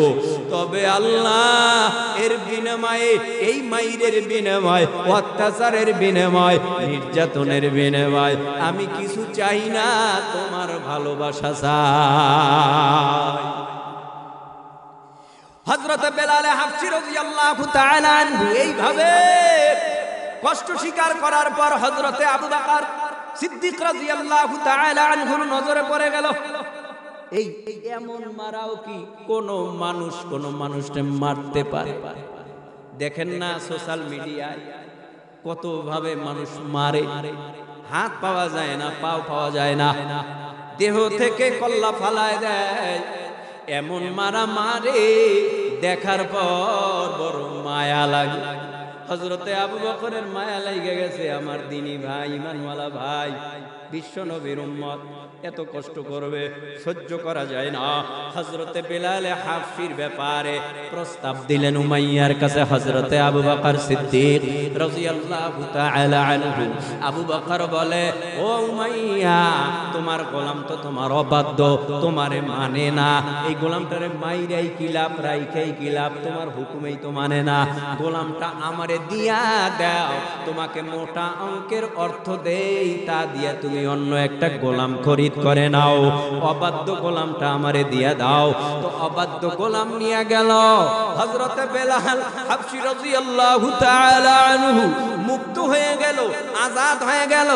তবে আল্লাহ, এর বিনিময়ে, এই মাইরের বিনিময়ে, অত্যাচারের বিনিময়ে, নির্যাতনের বিনিময়ে আমি কিছু চাই না, তোমার ভালোবাসা চাই। হযরত বেলাল হাবশী রাদিয়াল্লাহু তাআলা আনহু এইভাবে কষ্ট স্বীকার করার পর হযরতে আবু বকর সিদ্দিক রাদিয়াল্লাহু তাআলা আনহুর নজরে পড়ে গেল। এই এমন মারাও কি কোন মানুষকে মারতে পারে? দেখেন না সোশ্যাল মিডিয়ায় কত ভাবে মানুষ মারে, হাত পাওয়া যায় না, পাও পাওয়া যায় না, দেহ থেকে কল্লা ফালায় দেয়, এমন মারা মারে দেখার পর বড় মায়া লাগে। হযরতে আবু বকরের মায়া লাগে গেছে, আমার দিনী ভাই, ঈমানওয়ালা ভাই, বিশ্ব নবীর উম্মত এত কষ্ট করবে, সহ্য করা যায় না। হযরতে বেলাল হাবশীর ব্যাপারে প্রস্তাব দিলেন উমাইয়ার কাছে হযরতে আবু বকর সিদ্দিক রাদিয়াল্লাহু তাআলা আনহু। আবু বকর বলে, ও উমাইয়া, তোমার গোলাম তো তোমার অবাধ্য, তোমারে মানে না, এই গোলামটারে মাইরাই কি লাভ, রাইখাই কি লাভ, তোমার হুকুমেই তো মানে না, গোলামটা আমারে দিয়া দাও, তোমাকে মোটা অঙ্কের অর্থ দেই, তা দিয়া তুমি অন্য একটা গোলাম খরিদ করে নাও, অবাধ্য গোলামটা আমারে দিয়া দাও। তো অবাধ্য গোলাম নিয়ে গেল। হযরতে বেলাল হাবশী রাদিয়াল্লাহু তাআলা আনহু মুক্ত হয়ে গেল, আজাদ হয়ে গেল।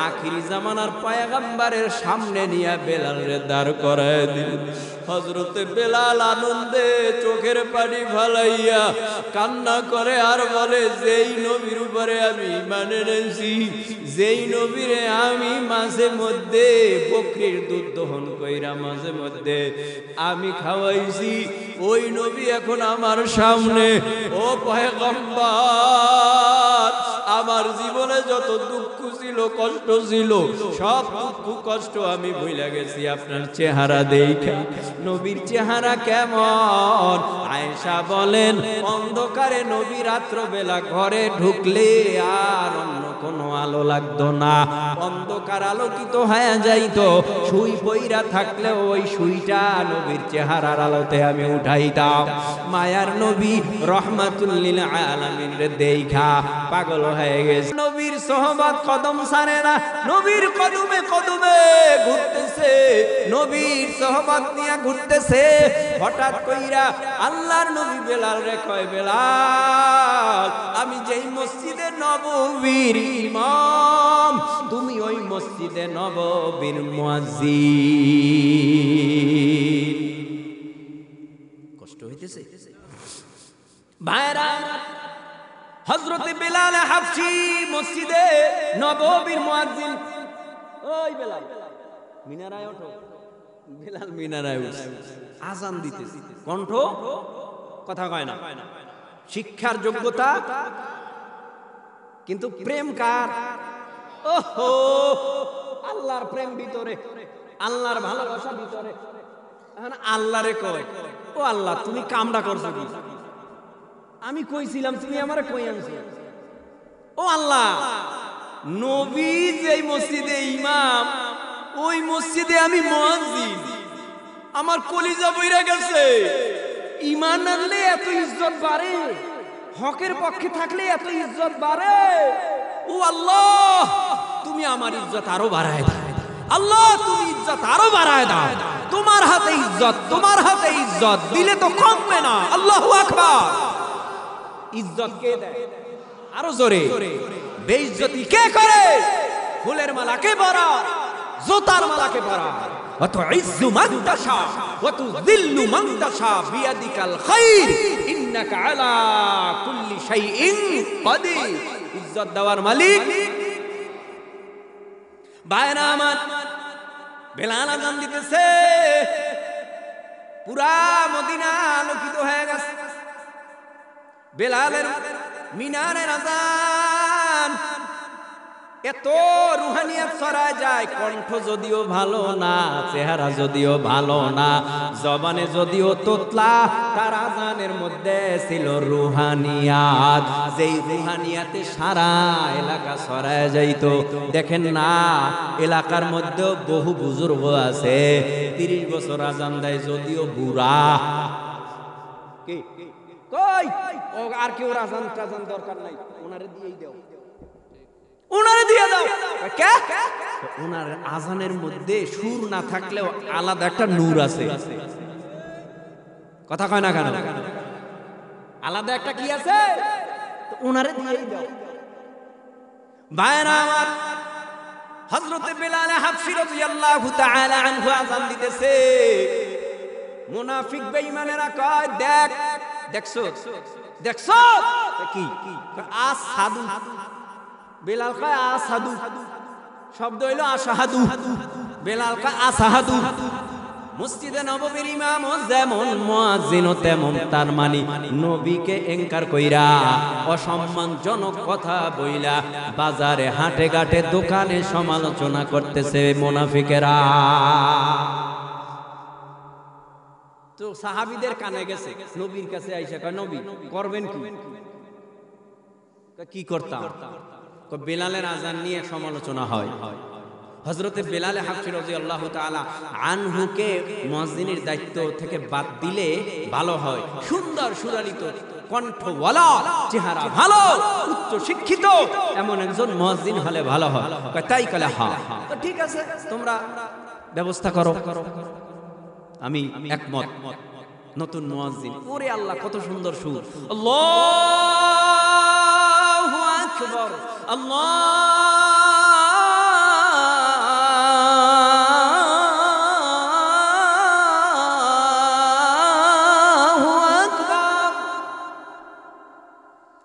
আখিরি জামানার পয়গম্বরের সামনে নিয়ে বেলালরে দাঁড় করায় দিল। হযরতে বেলাল আনন্দে চোখের পানি ফালাইয়া কান্না করে আর বলে, যেই নবীর উপরে আমি ঈমান এনেছি, যেই নবীরে আমি মাঝে মধ্যে বকরির দুধ দহন কইরা মাঝে মধ্যে আমি খাওয়াইছি, ওই নবী এখন আমার সামনে। ও পয়গম্বর, আমার আমার জীবনে যত দুঃখ ছিল, কষ্ট ছিল, সব দুঃখ কষ্ট আমি ভুলে গেছি আপনার চেহারা দেখে। নবীর চেহারা কেমন? আয়েশা বলেন, অন্ধকারে নবী রাত্রবেলা ঘরে ঢুকলে আর অন্য কোনো আলো লাগতো না, অন্ধকার আলোকিত হয়ে যাইতো। সুই পইরা থাকলে ওই সুইটা নবীর চেহারার আলোতে আমি উঠাইতাম। মায়ার নবী রহমাতুল লিল আলামিন রে দেইখা পাগল হয়ে গেছে। নবীর সোহবত কদম ছাড়ে না, নবীর কদমে কদমে ঘুরতেছে, নবীর সোহবত নিয়ে ঘুরতেছে। হঠাৎ কইরা আল্লাহর নবী বেলাল রে কয়, বেলাল, আমি যেই মসজিদে নববীর ইমাম, তুমি ওই মসজিদে নববীর মুয়াজ্জিন। কষ্ট হইতেছে ভাইরা? হযরতে বেলাল হাবশী মসজিদে নববীর মুয়াজ্জিন। ওই বেলাল, মিনারায় ওঠো। বেলাল মিনারায় উঠে আযান দিতেছে, কণ্ঠ কথা কয় না। শিক্ষার যোগ্যতা, কিন্তু প্রেম কার? ওহো, আল্লাহর প্রেম ভিতরে, আল্লাহর ভালোবাসা ভিতরে। এখন আল্লাহরে কয়, ও আল্লাহ, তুমি কামড়া করছো কি? আমি কইছিলাম, তুমি আমারে কই আনছো? ও আল্লাহ, নবী যেই মসজিদে ইমাম, ওই মসজিদে আমি মুয়াজ্জিন। আমার কলিজা বইরা গেছে। ঈমান আনলে এত ইজ্জত বাড়ে, হকের পক্ষে থাকলে এত ইজ্জত বাড়ে। ও আল্লাহ, তুমি আমার ইজ্জত আরো বাড়ায় দাও। আল্লাহ, তুমি ইজ্জত আরো বাড়ায় দাও। তোমার হাতে ইজ্জত, তোমার হাতে ইজ্জত, দিলে তো কমবে না। আল্লাহু আকবার। ইজ্জত কে দেয়? আরো জোরে। বেইজ্জতি কে করে? ফুলের মালা কে পরায়? জোতার মালা কে পরায়? ওয়াতুইজ্জু মান তাশা ওয়া তুযিল্লু মান তাশা বিয়াদিকাল খায়র ইন্নাকা আলা কুল্লি শাইইন কাদির। ইজ্জত দেওয়ার মালিক। ভাইরা আমার, বেলাল আযান দিতেছে, পুরা মদিনা আলোকিত হয়ে গেছে। বেলালের মিনারের আযান এত রুহানিয়াত ছড়ায় যায়। কণ্ঠ যদিও ভালো না, চেহারা যদিও ভালো না, জবানে যদিও তোতলা, তার আযানের মধ্যে ছিল রুহানিয়াত। যেই রুহানিয়াতে সারা এলাকা ছড়ায় যাইতো। দেখেন না, এলাকার মধ্যে বহু বুজুর্গ আছে, 30 বছর আযান দেয়, যদিও বুড়া। কি কই? ও আর কি, ওর আযান টাযান দরকার নাই, ওনারে দিয়েই দাও, ওনারে দিয়ে দাও। কে? ওনার আযানের মধ্যে সুর না থাকলেও আলাদা একটা নূর আছে। কথা কয় না কেন? আলাদা একটা কি আছে? ওনারে দিয়েই দাও। ভাইরা আমার, হযরতে বেলাল হাবশী রাদিয়াল্লাহু তাআলা আনহু আযান দিতেছে। মুনাফিক বেঈমানেরা কয়, দেখ, দেখছো দেখছো কি? আসাদু। বেলাল কয় আসাদু, শব্দ হইল আশাহাদু। বেলাল কয় আসাহাদু। মসজিদে নববীর ইমাম যেমন, মুয়াজ্জিনও তেমন। তার মানে নবীকে এনকার কইরা, অসম্মানজনক কথা বইলা, বাজারে হাটে ঘাটে দোকানে সমালোচনা করতেছে মুনাফিকেরা। তো সাহাবীদের কানে গেছে, নবীর কাছে আইসা কয়, নবী করবেন কি? কি করতাম? বেলালের আযান নিয়ে সমালোচনা হয়। হযরতে বেলাল হাবশী রাদিয়াল্লাহু তাআলা আনহুকে মুয়াজ্জিনের দায়িত্ব থেকে বাদ দিলে ভালো হয়। সুন্দর সুরালিত কণ্ঠওয়ালা, চেহারা ভালো, উচ্চ শিক্ষিত এমন একজন মুয়াজ্জিন হলে ভালো হয়। তাই কলে, হ্যাঁ তো ঠিক আছে, তোমরা ব্যবস্থা করো, আমি একমত। নতুন মুয়াজ্জিন, ওরে আল্লাহ, কত সুন্দর সুর! আল্লাহু আকবার, আল্লাহু আকবার।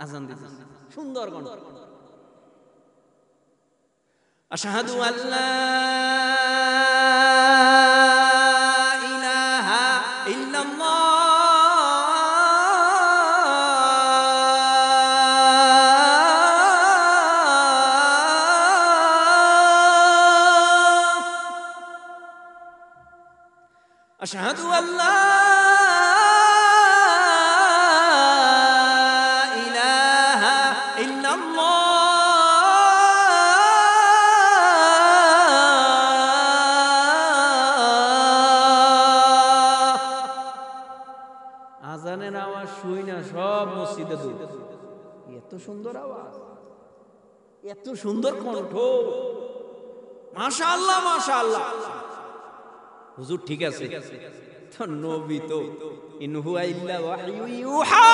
আযান দিতে সুন্দর গান। আশহাদু আল্লা আশহাদু আল্লা ইলাহা ইল্লাল্লাহ আজানের আওয়াজ শুই না সব মসজিদে দৌড়। এত সুন্দর আওয়াজ, এত সুন্দর কণ্ঠ, মাশাআল্লাহ মাশাআল্লাহ। হুজুর ঠিক আছে, তো নবী তো ইন হুয়া ইল্লা ওয়াহয়ু ইউহা,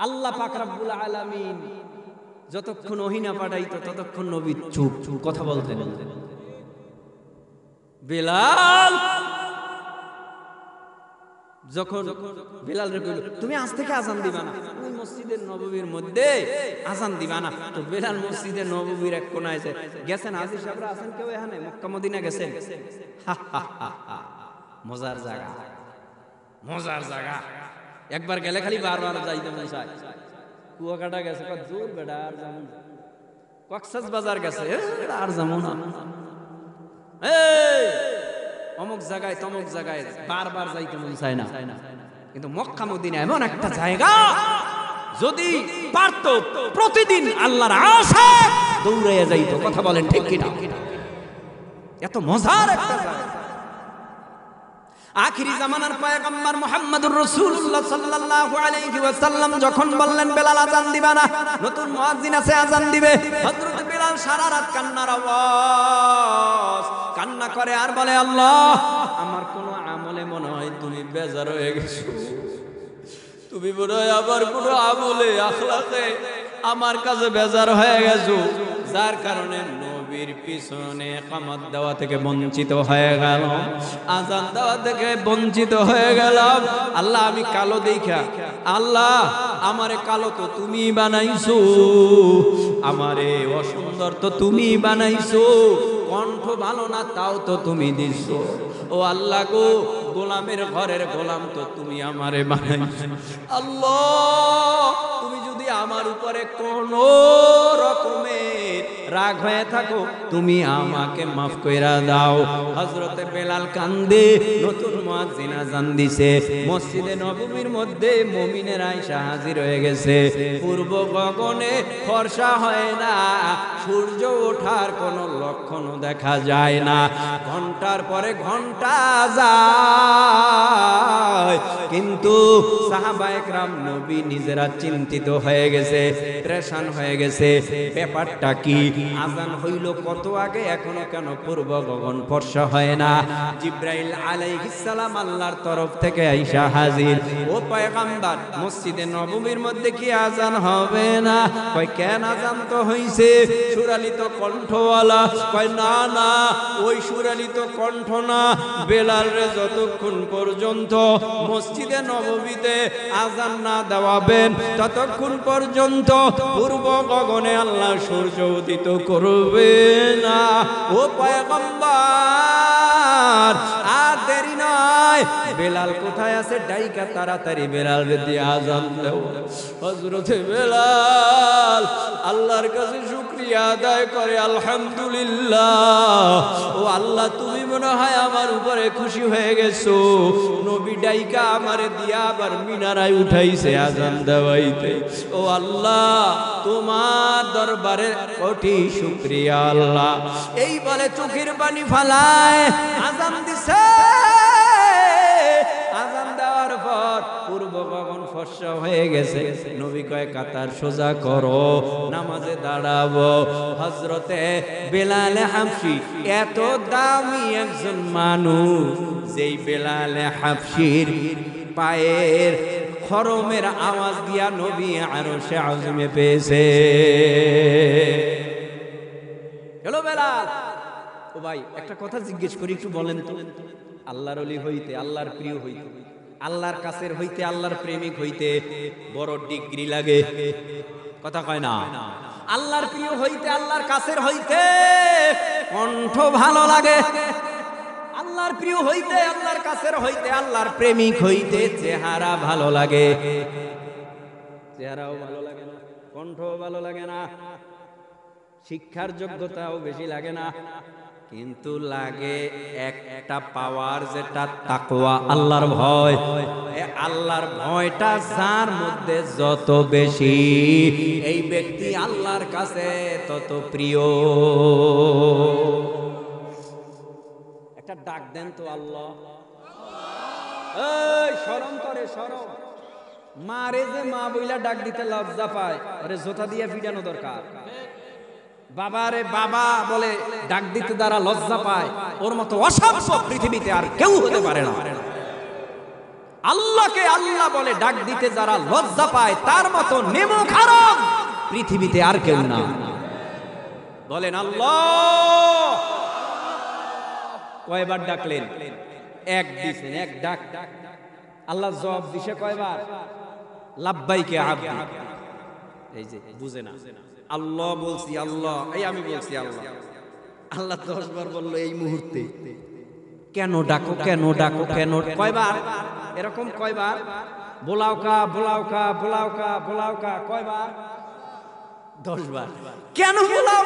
আল্লাহ পাক রব্বুল আলামিন যতক্ষণ ওহী না পাঠাইতো ততক্ষণ নবী চুপ চুপ কথা বলতেন। বেলাল যখন বেলাল রে কইল তুমি আজ থেকে আজান দিবা না, ওই মসজিদের নববীর মধ্যে আজান দিবা না, তো বেলাল মসজিদের নববীর এক কোণায় গেছেন। হাজী সাহেবরা আছেন কেউ এখানে? মক্কা মদিনা গেছেন? মজার জায়গা, মজার জায়গা। একবার গেলে খালি বারবার যাইতে মন চায়। কুয়াকাটা গেছে, জোর বেড়া আর যাবো না। কক্সবাজার বাজার গেছে, আর যাবো না। অমুক জায়গায় তমুক জায়গায় বারবার যাইতে মন চায় না। কিন্তু মক্কা মদিনা এমন একটা জায়গা, যদি পারত প্রতিদিন আল্লাহর আশায় দৌড়াইয়া যাইতো। কথা বলেন ঠিক কিনা? এত মজার একটা জায়গা। আখিরি জামানার পয়গম্বর মুহাম্মদুর রাসূলুল্লাহ সাল্লাল্লাহু আলাইহি ওয়াসাল্লাম যখন বললেন বেলাল আজান দিবা না, নতুন মুয়াজ্জিন আছে আজান দিবে, হযরত বেলাল সারা রাত কান্নার আওয়াজ, কান্না করে আর বলে আল্লাহ আমার কোন আমলে মনে হয় তুমি বেজার হয়ে গেছো, তুমি মনে হয় আবার কোন আমলে আখলাকে আমার কাছে বেজার হয়ে গেছো, যার কারণে নবীর পিছনে ইকামত দেওয়া থেকে বঞ্চিত হয়ে গেল, আজান দেওয়া থেকে বঞ্চিত হয়ে গেলাম। আল্লাহ আমি কালো দেখা, আল্লাহ আমারে কালো তো তুমি বানাইছো, আমারে অসুন্দর তো তুমি বানাইছো, কণ্ঠ ভালো না তাও তো তুমি দিছো। ও আল্লাহ গো, গোলামের ঘরের গোলাম তো তুমি আমারে বানাইছো। আল্লাহ তুমি যদি আমার উপরে কোন রকমের রাগ হয়ে থাকো তুমি আমাকে মাফ কইরা দাও। হযরতে বেলাল কান্দে, নতুন মুয়াজ্জিন আযান দিছে, মসজিদে নববীর মধ্যে মুমিনের আয়েশা হাজির হয়ে গেছে। পূর্ব গগনে ফর্সা হয় না, সূর্য ওঠার কোনো লক্ষণও দেখা যায় না, ঘন্টার পরে ঘন্টা যায়, কিন্তু সাহাবায়ে কেরাম নবী নিজেরা চিন্তিত হয়ে গেছে, পেরেশান হয়ে গেছে। ব্যাপারটা কি? আজান হইল কত আগে, এখনো কেন পূর্ব গগন ফর্সা হয় না? জিবরাইল আলাইহিস সালাম আল্লাহর তরফ থেকে আইসা হাজির। ও পয়গম্বর, মসজিদে নববীর মধ্যে কি আজান হবে না? কয় কেন, আজান তো হইছে, সুরালিত কণ্ঠওয়ালা। কয় না না, ওই সুরালিত কণ্ঠ না, বেলাল রে যতক্ষণ পর্যন্ত মসজিদে নববীতে আজান না দেওয়াবেন ততক্ষণ পর্যন্ত পূর্ব গগনে আল্লাহ সূর্য উদিত করবে না। ও পয়গম্বর আর দেরি নয়, বেলাল কোথায় আছে? ডাইকা তাড়াতাড়ি বেলাল রে দিয়ে আজান দাও। হযরতে বেলাল আল্লাহর কাছে শুকরিয়া আদায় করে, আলহামদুলিল্লাহ, ও আল্লাহ তুমি মনে হয় আমার উপরে খুশি হয়ে গেছো, নবী ডাইকা আমারে দিয়া আবার মিনারায় উঠাইছে আজান দেওয়াইতে। ও আল্লাহ তোমার দরবারে কোটি শুকরিয়া আল্লাহ। এই বলে চোখের পানি ফালায় আজান দিছে। আজান দেওয়ার পর পূর্ব গগন ফর্সা হয়ে গেছে। নবী কয় কাতার সোজা করো, নামাজে দাঁড়াবো। হযরতে বেলাল হাবশী এত দামি একজন মানুষ, যেই বেলাল হাবশীর পায়ের খরমের আওয়াজ দিয়া নবী আরশে আযমে পেয়েছে। হ্যালো বেলাল, ও ভাই একটা কথা জিজ্ঞেস করি, একটু বলেন তো, আল্লাহর ওলি হইতে, আল্লাহর প্রিয় হইতে, আল্লাহর কাছের হইতে, আল্লাহর প্রেমিক হইতে বড় ডিগ্রি লাগে? কথা কয় না? আল্লাহর প্রিয় হইতে, আল্লাহর কাছের হইতে কণ্ঠ ভালো লাগে, আল্লাহর প্রিয় হইতে, আল্লাহর কাছের হইতে, আল্লাহর প্রেমিক হইতে চেহারা ভালো লাগে। চেহারাও ভালো লাগে না, কণ্ঠও ভালো লাগে না, শিক্ষার যোগ্যতাও বেশি লাগে না, কিন্তু লাগে একটা পাওয়ার, যেটা তাকওয়া, আল্লাহর ভয়। আল্লাহর ভয়টা যার মধ্যে যত বেশি, এই ব্যক্তি আল্লাহর কাছে তত প্রিয়। একটা ডাক দেন তো আল্লাহ। এই শরম করে, শরম। মারে যে মা বইলা ডাক দিতে লজ্জা পায়, আরে জোতা দিয়ে পিটানো দরকার। বাবারে বাবা বলে ডাক দিতে দ্বারা লজ্জা পায়, ওর মতো অসভ্য পৃথিবীতে আর কেউ হতে পারে না। আল্লাহকে আল্লাহ বলে ডাক দিতে যারা লজ্জা পায়, তার মতো নেমো খারাপ পৃথিবীতে আর কেউ না। বলেন আল্লাহ। কয়বার ডাকলেন? এক দিছেন, এক ডাক। আল্লাহ জবাব দিছে কয়বার? লাব্বাইকে আব্দি। এই যে বুঝে না, আল্লাহ বলছি আল্লাহ, এই আমি বলছি আল্লাহ। আল্লাহ 10 বার বললো এই মুহূর্তে। কেন ডাকো, কেন ডাকো, কেন? কয়বার এরকম? কয়বার? বোলাওকা বোলাওকা বোলাওকা বোলাওকা। কয়বার? 10 বার। কেন বোলাও?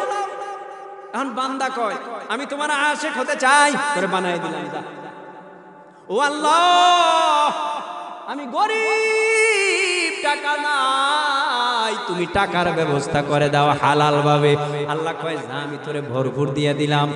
এখন বান্দা কয় আমি তোমার আশিক হতে চাই, করে বানাই দিলাম। যা। ও আল্লাহ, আমি গরিব, টাকা নাই, তুমি টাকার ব্যবস্থা করে দাও হালাল ভাবে। আল্লাহ কয় যা, আমি তোরে ভরপুর দিয়ে দিলাম।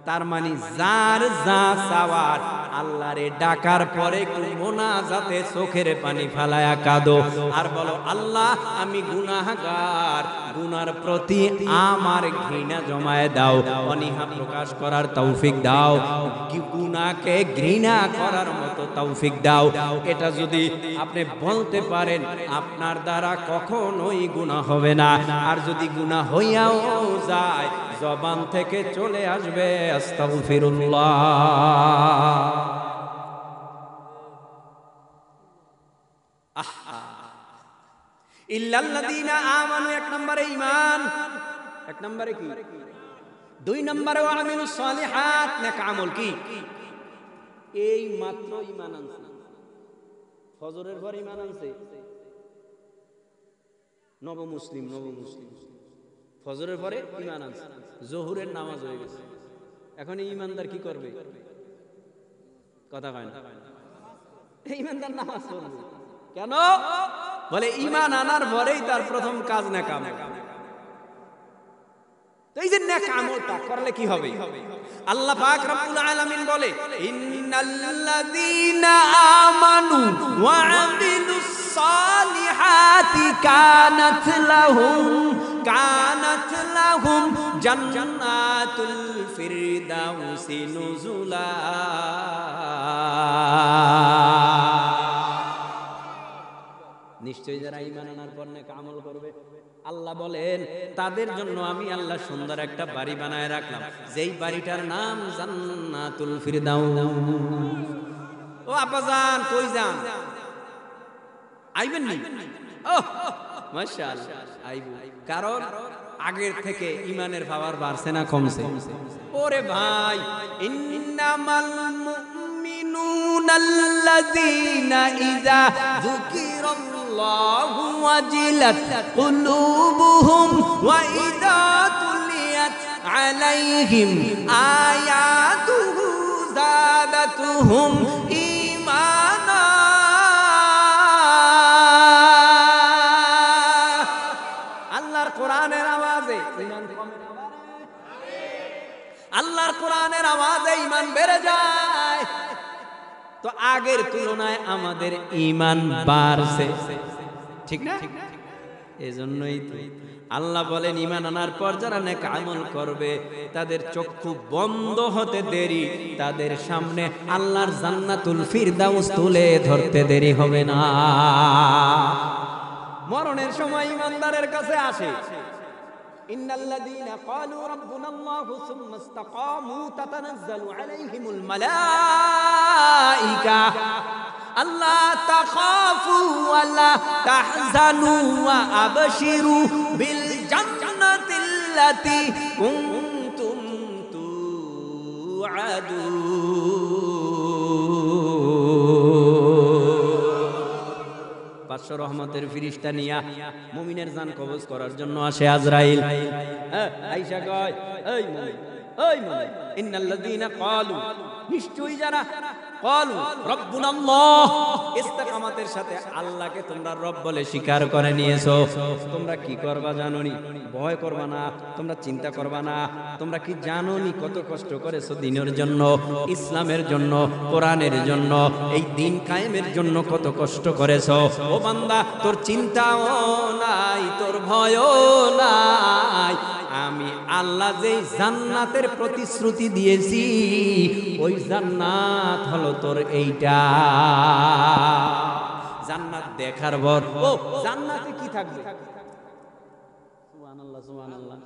তার মানে যার যা চাওয়ার, আল্লাহরে ডাকার পরে একটু মোনাজাতে চোখের পানি ফালায়া কাঁদো আর বলো আল্লাহ আমি গুনাহগার, গুনার প্রতি আমার ঘৃণা জমায়ে দাও, অনীহা প্রকাশ করার তৌফিক দাও, গুনাহকে ঘৃণা করার মতো তৌফিক দাও। এটা যদি আপনি বলতে পারেন, আপনার দ্বারা কখনোই গুনাহ হবে না। আর যদি গুনাহ হইয়াও যায়, জবান থেকে চলে আসবে আস্তাগফিরুল্লাহ। ইল্লাল্লাযীনা আমানু, এক নম্বরে ঈমান। এক নম্বরে কি? 2 নম্বরে ওয়া আমিলুস সালিহাত, নেক আমল। কি? এই মাত্র ঈমান আনছে, ফজরের পর ঈমান আনছে। নব মুসলিম ফজরের পরে ঈমান আনছে, জোহরের নামাজ হয়ে গেছে। এখন এই ঈমানদার কি করবে? কথা কয় না। ঈমানদার নামাজ পড়বে কেন? বলে ঈমান আনার পরেই তার প্রথম কাজ নেক আমল। তো এই যে নেক আমলটা করলে কি হবে? আল্লাহ পাক রব্বুল আলামিন বলে ইন্নাল্লাযীনা আমানু ওয়া আমিলুস সালিহাতি কানাত লাহুম জান্নাতুল ফিরদাউসি নুজুলা। নিশ্চয়ই যারা ঈমান আনার পর নেক আমল করবে, আল্লাহ বলেন তাদের জন্য আমি আল্লাহ সুন্দর একটা বাড়ি বানায় রাখলাম, যেই বাড়িটার নাম জান্নাতুল ফিরদাউস। ও আব্বাজান কই যান? আইবেন নি? ও মাশাআল্লাহ আইবো। কারণ আগের থেকে ঈমানের পাওয়ার বাড়ছে না কমছে? ওরে ভাই, ইন্নামাল মুমিনুনাল্লাযীনা ইযা যুকিরাল্লাহু ওয়াজিলাত কুলুবুহুম ওয়া ইযা তুলিয়াত আলাইহিম আয়াতুহু যাদাতুহুম ঈমানা। আল্লাহর কোরআনের আওয়াজে ঈমান কমে না, আল্লাহর কোরআনের আওয়াজে ঈমান বেড়ে যায়। তো আগের তুলনায় আমাদের ঈমান বাড়ছে, ঠিক না? এজন্যই তো আল্লাহ বলেন ঈমান আনার পর যারা নেক আমল করবে, তাদের চক্ষু বন্ধ হতে দেরি, তাদের সামনে আল্লাহর জান্নাতুল ফিরদাউস তুলে ধরতে দেরি হবে না। মরণের সময় ঈমানদারের কাছে আসে ইন্নাল্লাযীনা ক্বালু রাব্বুনাল্লাহু সুম্মা ইসতাকামু তাতানাজ্জালু আলাইহিমুল মালায়েকা আল্লা তাখাফু ওয়া লা তাহজানু ওয়া আবশিরু বিল জান্নাতিল্লাতী কুনতুম তুআদুন। পাঁচশো রহমতের ফিরিস্তা নিয়া মুমিনের জান কবজ করার জন্য আসে আজরাইল। আয়েশা কয় এই মুমিন ওই মুমিন ইন্নাল্লাযীনা ক্বালু নিশ্চয়ই যারা ক্বালু রাব্বুনাল্লাহ ইস্তিকামাতের সাথে আল্লাহকে তোমরা রব বলে স্বীকার করে নিয়েছো তোমরা কি করবা জানোনি ভয় করবা না তোমরা চিন্তা করবা না তোমরা কি জানোনি কত কষ্ট করেছো দ্বীনের জন্য ইসলামের জন্য কোরআনের জন্য এই দ্বীন কায়েমের জন্য কত কষ্ট করেছো ও বান্দা তোর চিন্তাও নাই তোর ভয়ও নাই আমি আল্লাহ যেই জান্নাতের প্রতিশ্রুতি দিয়েছি ওই জান্নাত হলো তোর এইটা জান্নাত দেখার পর ও জান্নাতে কি থাকবে সুবহানাল্লাহ সুবহানাল্লাহ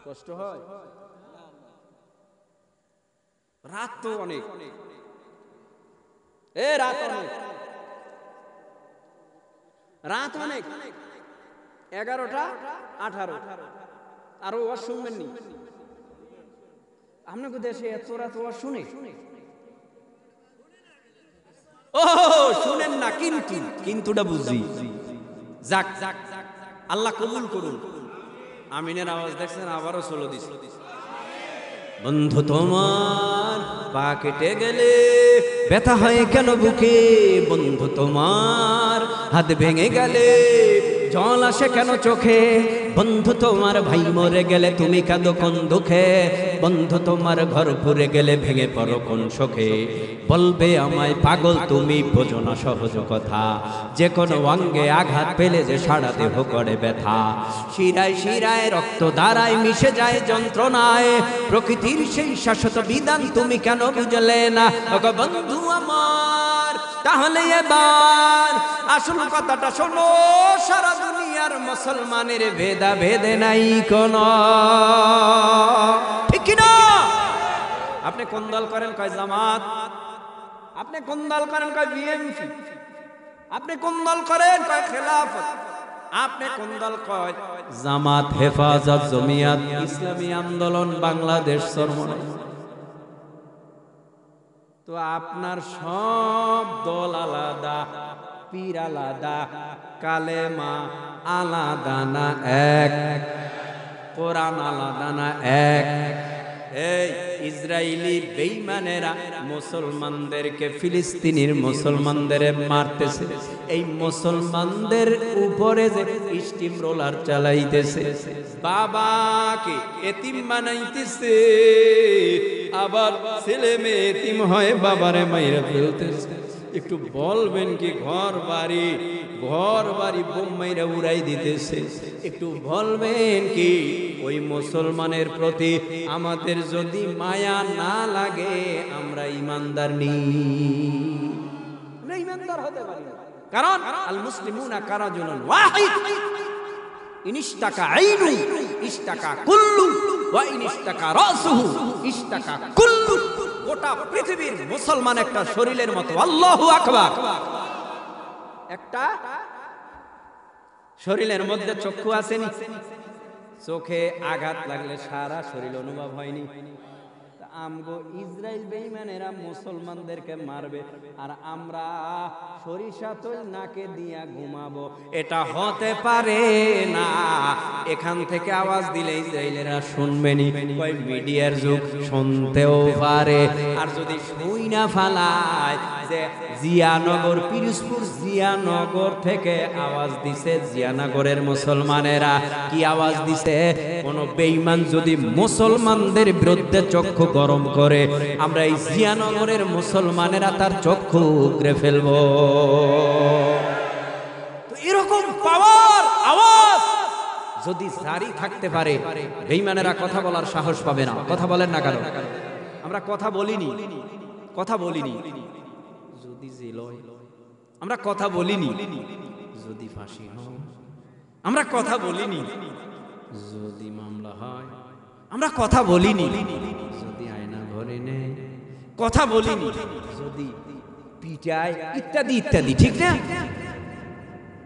কষ্ট হয় রাত তো অনেক রাত অনেক 11টা 18 আরো ওয়াজ শুনবেন নি আপনাকে দেশে এত রাত ওয়াজ শুনে ও শুনেন না কিন্তুটা বুঝি যাক আল্লাহ কবুল করুন আমিনের আওয়াজ দেখছেন আবারও চলো দিস বন্ধু তোমার পা কেটে গেলে ব্যথা হয় কেন বুকে বন্ধু তোমার হাত ভেঙে গেলে জল আসে কেন চোখে বন্ধু তোমার ভাই মরে গেলে তুমি কাঁদো কোন দুঃখে বন্ধু তোমার ঘর পুড়ে গেলে ভেঙে পড়ো কোন শোকে বলবে আমায় পাগল তুমি বোঝো না সহজ কথা যে কোনো অঙ্গে আঘাত পেলে যে সারা দেহ করে ব্যথা শিরায় শিরায় রক্ত ধারায় মিশে যায় যন্ত্রণায় প্রকৃতির সেই শাশ্বত বিধান তুমি কেন বুঝলে না ওগো বন্ধু আমার তাহলে এবার আসল কথাটা শোনো সারা দুনিয়ার মুসলমানের ভেদা ভেদে নাই কোন ঠিক কি না আপনি কোন দল করেন কয় জামাত আপনি কোন দল করেন কয় বিএনপি আপনি কোন দল করেন কয় খেলাফত আপনি কোন দল কয় জামাত হেফাজত জমিয়াত ইসলামী আন্দোলন বাংলাদেশ চরমনাই তো আপনার সব দল আলাদা পীর আলাদা কালেমা আলাদা না এক কোরআন আলাদা না এক এই ইসরায়েলি বেঈমানেরা মুসলমানদেরকে ফিলিস্তিনের মুসলমানদের মারতেছে এই মুসলমানদের উপরে যে স্টিম রোলার চালাইতেছে বাবাকে এতিম বানাইতেছে আবার ছেলে মেয়ে এতিম হয় বাবারে মাইরা ফেলতেছে একটু বলবেন কি ঘর বাড়ি বোম মাইরা উড়াই দিতেছে একটু বলবেন কি ওই মুসলমানের প্রতি আমাদের যদি মায়া না লাগে আমরা ইমানদার আমরা ইমানদার হতে পারি না কারণ আল মুসলিমুনা কারাজুনুন ওয়াহিদ ইনিশতাকা আইনু ইশতাকা কুল্লু ওয়া ইনিশতাকা রাসুহু ইশতাকা কুল্লু গোটা পৃথিবীর মুসলমান একটা শরীরের মতো আল্লাহু আকবার একটা শরীরের মধ্যে চক্ষু আসেনি চোখে আঘাত লাগলে সারা শরীর অনুভব হয়নি আমগো ইসরায়েল বেঈমানেরা মুসলমানদেরকে মারবে আর আমরা সরিষা তেল নাকে দিয়া ঘুমাবো এটা হতে পারে না এখান থেকে আওয়াজ দিলে ইসরায়েলেরা শুনবেনি কই মিডিয়ার যুগ শুনতেও পারে আর যদি শুই না ফালায় যে জিয়ানগর পিরোজপুর জিয়ানগর থেকে আওয়াজ দিছে জিয়ানগরের মুসলমানেরা কি আওয়াজ দিছে কোন বেঈমান যদি মুসলমানদের বিরুদ্ধে চক্ষু গরম করে আমরা এই জিয়ানগরের মুসলমানেরা তার চক্ষু উগরে ফেলবো তো এরকম পাওয়ার আওয়াজ যদি জারি থাকতে পারে বেঈমানেরা কথা বলার সাহস পাবে না কথা বলেন না কেন আমরা কথা বলিনি যদি জেল হয় আমরা কথা বলিনি যদি ফাঁসি হয় আমরা কথা বলিনি যদি মামলা হয় আমরা কথা বলিনি যদি আয়না ঘরে নেয় কথা বলিনি যদি পিটায় ইত্যাদি ইত্যাদি ঠিক না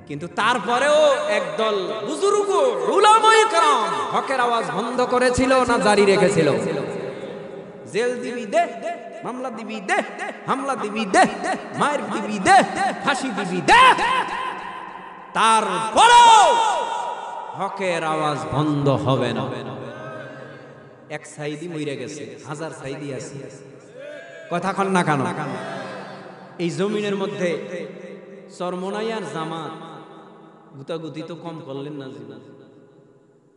কিন্তু তারপরেও একদল বুজুর্গ উলামায়ে কেরাম হকের আওয়াজ বন্ধ করেছিল না জারি রেখেছিল জেল দিবি দে মামলা দিবি দে হামলা দিবি দে মার দিবি দে ফাঁসি দিবি দে তারপরেও হকের আওয়াজ বন্ধ হবে না এক সাইদি মইরা গেছে, হাজার সাইদি আছে। কথা কন না কেন? এই জমিনের মধ্যে চরমনাই আর জামাত গুতাগুতি তো কম করলেন না, জীবন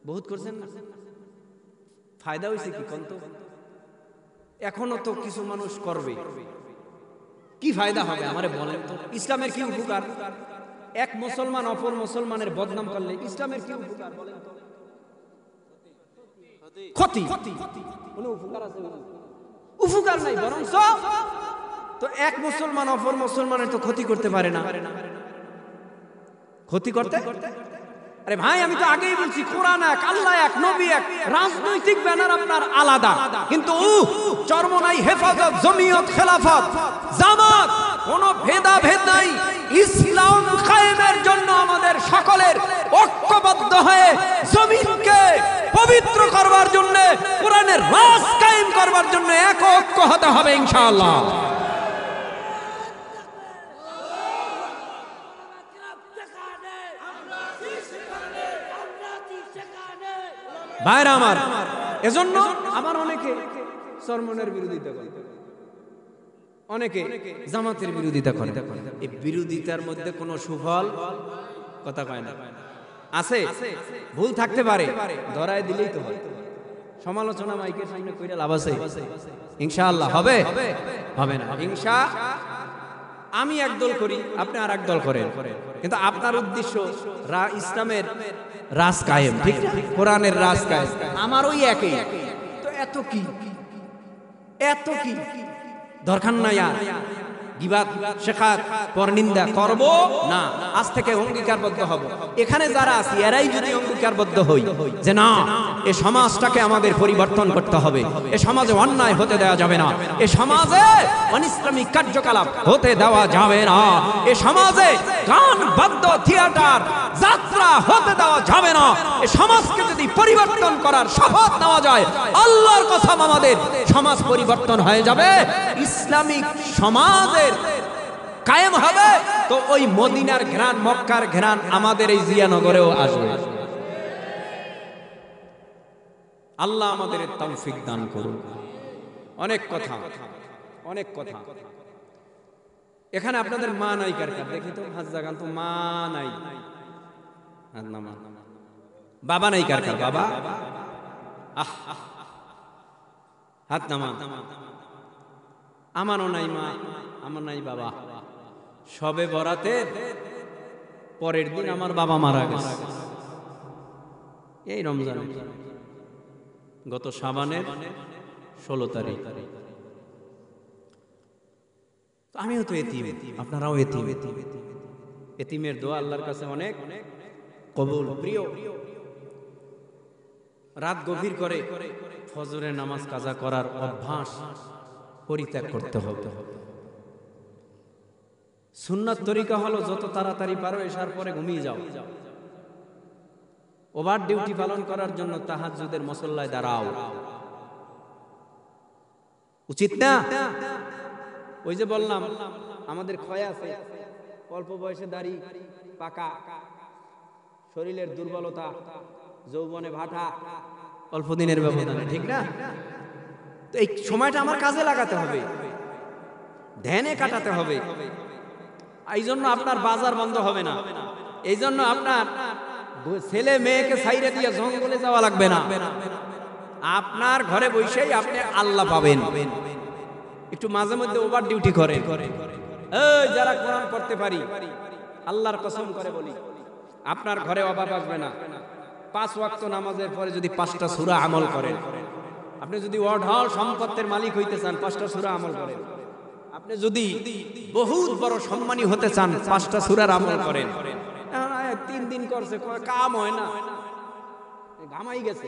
বহুত করছেন না। ফায়দা হয়েছে কি কন্ত? এখনো তো কিছু মানুষ করবে, কি ফায়দা হবে আমারে বলেন তো? ইসলামের কি উপকার? এক মুসলমান অপর মুসলমানের বদনাম করলে ইসলামের কি উপকার বলেন তো? ক্ষতি। কোনো উপকার আছে? উপকার নাই, বরং তো এক মুসলমান অপর মুসলমানের তো ক্ষতি করতে পারে না। ক্ষতি করতে, আরে ভাই আমি তো আগেই বলছি, কোরআন এক, আল্লাহ এক, নবী এক, রাজনৈতিক ব্যানার আপনার আলাদা, কিন্তু চরমনাই, হেফাজত, জমিয়ত, খেলাফত, জামাত কোনো ভেদাভেদ নাই। ইসলাম কায়েমের জন্য আমাদের সকলের ঐক্যবদ্ধ হয়ে জমিনকে পবিত্র করবার জন্য, কোরআনের রাজ কায়েম করবার জন্য এক ঐক্য হতে হবে ইনশাআল্লাহ। ভাইরা আমার, এজন্য আমার অনেকে চরমনের বিরোধিতা করে, অনেকে জামাতের বিরোধিতা করে। এই বিরোধিতার মধ্যে কোনো সুফল কথা কয় না, আছে ভুল থাকতে পারে, ধরায় দিলেই তো হয়। সমালোচনা মাইকের সামনে কইরা লাভ আছে? ইনশাআল্লাহ হবে? হবে না ইনশা। আমি একদল করি, আপনি আর একদল করেন, কিন্তু আপনার উদ্দেশ্য ইসলামের রাজ কায়েম, ঠিক না? কোরআনের রাজ কায়েম, আমার ওই একই। তো এত কি, এত কি দরকার নাই আর গিবাত, শেখাত, পরনিন্দা করব না। আজ থেকে অঙ্গীকারবদ্ধ হব। এখানে যারা আছি এরাই যদি অঙ্গীকারবদ্ধ হই যে না, এই সমাজটাকে আমাদের পরিবর্তন করতে হবে, এই সমাজে অন্যায় হতে দেওয়া যাবে না, এই সমাজে অনিসলামিক কার্যকলাপ হতে দেওয়া যাবে না, এই সমাজে গান, বাদ্য, থিয়েটার, যাত্রা হতে দেওয়া যাবে না, এই সমাজকে যদি পরিবর্তন করার শপথ নেওয়া যায়, আল্লাহর কসম আমাদের সমাজ পরিবর্তন হয়ে যাবে, ইসলামিক সমাজের কায়েম হবে। তো ওই মদিনার ঘ্রাণ, মক্কার ঘ্রাণ আমাদের এই জিয়ানগরেও আসবে। আল্লাহ আমাদের তৌফিক দান করুন। অনেক কথা, অনেক কথা। এখানে আপনাদের মা নাই কার কার দেখি তো, হাত জাগান তো। মা নাই, বাবা নাই কার কার? বাবা, হাত নামান। আমারও নাই মা, আমার নাই বাবা। সবে বরাতের পরের দিন আমার বাবা মারা গেছে, এই রমজান, গত শাবানের 16 তারিখ। আমিও তো এতিম, আপনারাও এতিম। এতিমের দোয়া আল্লাহর কাছে অনেক কবুল, প্রিয়। রাত গভীর করে ফজরের নামাজ কাজা করার অভ্যাস পরিত্যাগ করতে হবে। সুন্নাত তরিকা হলো যত তাড়াতাড়ি পারো এশার পরে ঘুমিয়ে যাও। ওভার ডিউটি পালন করার জন্য তাহাজ্জুদের মুসল্লায় দাঁড়াও, উচিত না? ওই যে বললাম আমাদের ক্ষয় আছে, অল্প বয়সে দাড়ি পাকা, শরীরের দুর্বলতা, যৌবনে ভাটা, অল্প দিনের ব্যবধানে, ঠিক না? তো এই সময়টা আমার কাজে লাগাতে হবে, ধ্যানে কাটাতে হবে। এই জন্য আপনার বাজার বন্ধ হবে না, এই জন্য আপনার ছেলে মেয়েকে ছাইরে দিয়ে জঙ্গলে যাওয়া লাগবে না, আপনার ঘরে বসেই আপনি আল্লাহ পাবেন। একটু মাঝে মধ্যে ওভার ডিউটি করে। এই যারা কোরআন পড়তে পারি, আল্লাহর কসম করে বলি, আপনার ঘরে অভাব আসবে না। 5 ওয়াক্ত নামাজের পরে যদি 5টা সূরা আমল করেন, আপনি যদি অঢল সম্পত্তির মালিক হইতে চান 5টা সূরা আমল করেন, আপনি যদি বহুত বড় সম্মানী হতে চান 5টা সূরার আমল করেন। 3 দিন করছে, কাম হয় না, ঘামাই গেছে,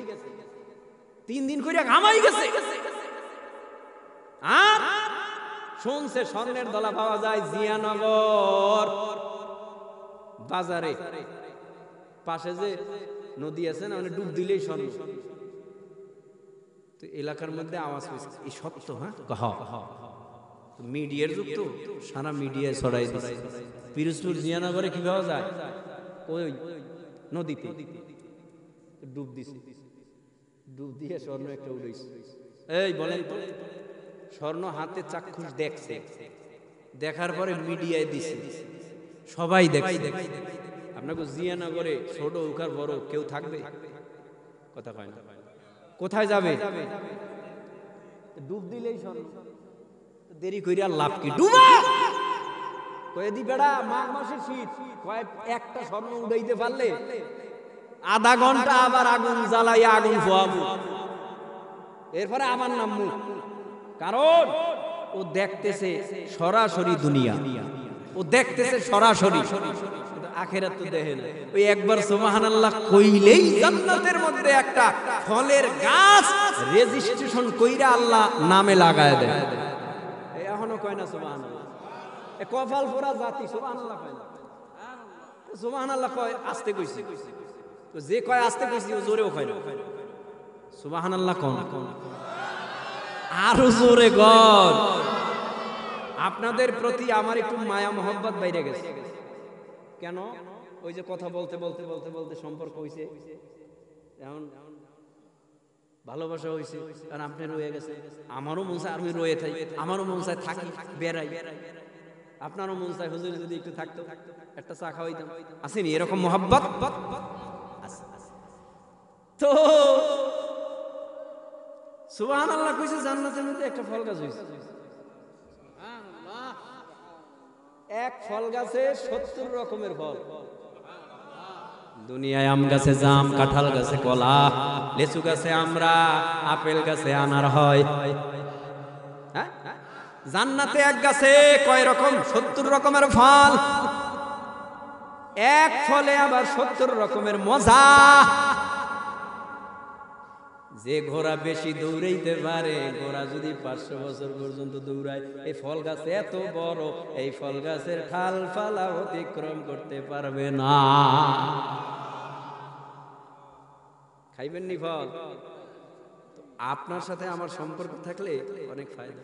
3 দিন কইরা ঘামাই গেছে। আর শুনছে স্বর্ণের দলা পাওয়া যায় জিয়ানগর বাজারে, পাশে যে নদী আছে না, মানে ডুব দিলেই স্বর্ণ। তো এলাকার মধ্যে আওয়াজ হয়েছে, এই সত্য? হ্যাঁ, মিডিয়ার যুগ তো, সারা মিডিয়ায় ছড়াই দিচ্ছে। পিরোজপুর জিয়ানগরে কি পাওয়া যায়? ওই নদীতে ডুব দিছে। ডুব দিয়ে স্বর্ণ একটা উড়াইছে। এই বলেন তো, স্বর্ণ হাতে চাক্ষুষ দেখছে, দেখার পরে মিডিয়ায় দিছে, সবাই দেখছে। আপনাকে জিয়ানগরে ছোট উকার বড় কেউ থাকবে? কথা কয় না। কোথায় যাবে? ডুব দিলেই স্বর্ণ। দেরি কইরা লাভ কি? ডুবা কয়ে দি বেড়া, মাঘ মাসের শীত, কয় একটা স্বর্ণ উড়াইতে পারলে আধা ঘন্টা আবার আগুন জ্বালাইয়া আগুন ফোয়াবো, এরপরে আমার নামমু। কারণ ও দেখতেছে সরাসরি দুনিয়া, ও দেখতেছে সরাসরি, আখেরাত তো দেখে না। ওই একবার সুবহানাল্লাহ কইলেই জান্নাতের মধ্যে একটা ফলের গাছ রেজিস্ট্রেশন কইরা আল্লাহ নামে লাগায় দেয়। এখনো কয় না সুবহানাল্লাহ? এ কপাল পোড়া জাতি সুবহানাল্লাহ কয় না। সুবহানাল্লাহ কয় আস্তে কইছি, তো যে কয় আস্তে কইছি ও জোরেও কয় না। সুবহানাল্লাহ কোন আরো জোরে গড। আপনাদের প্রতি আমার একটু মায়া মোহব্বত বাইরে গেছে। কেন? ওই যে কথা বলতে বলতে বলতে বলতে সম্পর্ক হইছে, এখন ভালোবাসা হইছে, আর আপনি রয়ে গেছে। আমারও মন চায় আমি রয়ে থাকি, আমারও মন চায় থাকি বেড়াই, আপনারও মন চায় হুজুর যদি একটু থাকতো, একটা চা খাওয়াইতাম। আসেনি এরকম মোহাব্বত? তো সুবহানাল্লাহ কইছে জান্নাতের মধ্যে একটা ফল গাছ হইছে। এক ফল গাছে 70 রকমের ফল। দুনিয়ায় আম গাছে জাম, কাঁঠাল গাছে কলা, লেচু গাছে আমরা, আপেল গাছে আনার হয়। হ্যাঁ, জান্নাতে এক গাছে কয় রকম? 70 রকমের ফল। এক ফলে আবার 70 রকমের মজা। যে ঘোড়া বেশি দৌড়াইতে পারে, ঘোড়া যদি 500 বছর পর্যন্ত দৌড়ায়, এই ফল গাছ এত বড়, এই ফল গাছের ঠাল ফালা অতিক্রম করতে পারবে না। খাইবেন নি ফল? আপনার সাথে আমার সম্পর্ক থাকলে অনেক ফায়দা।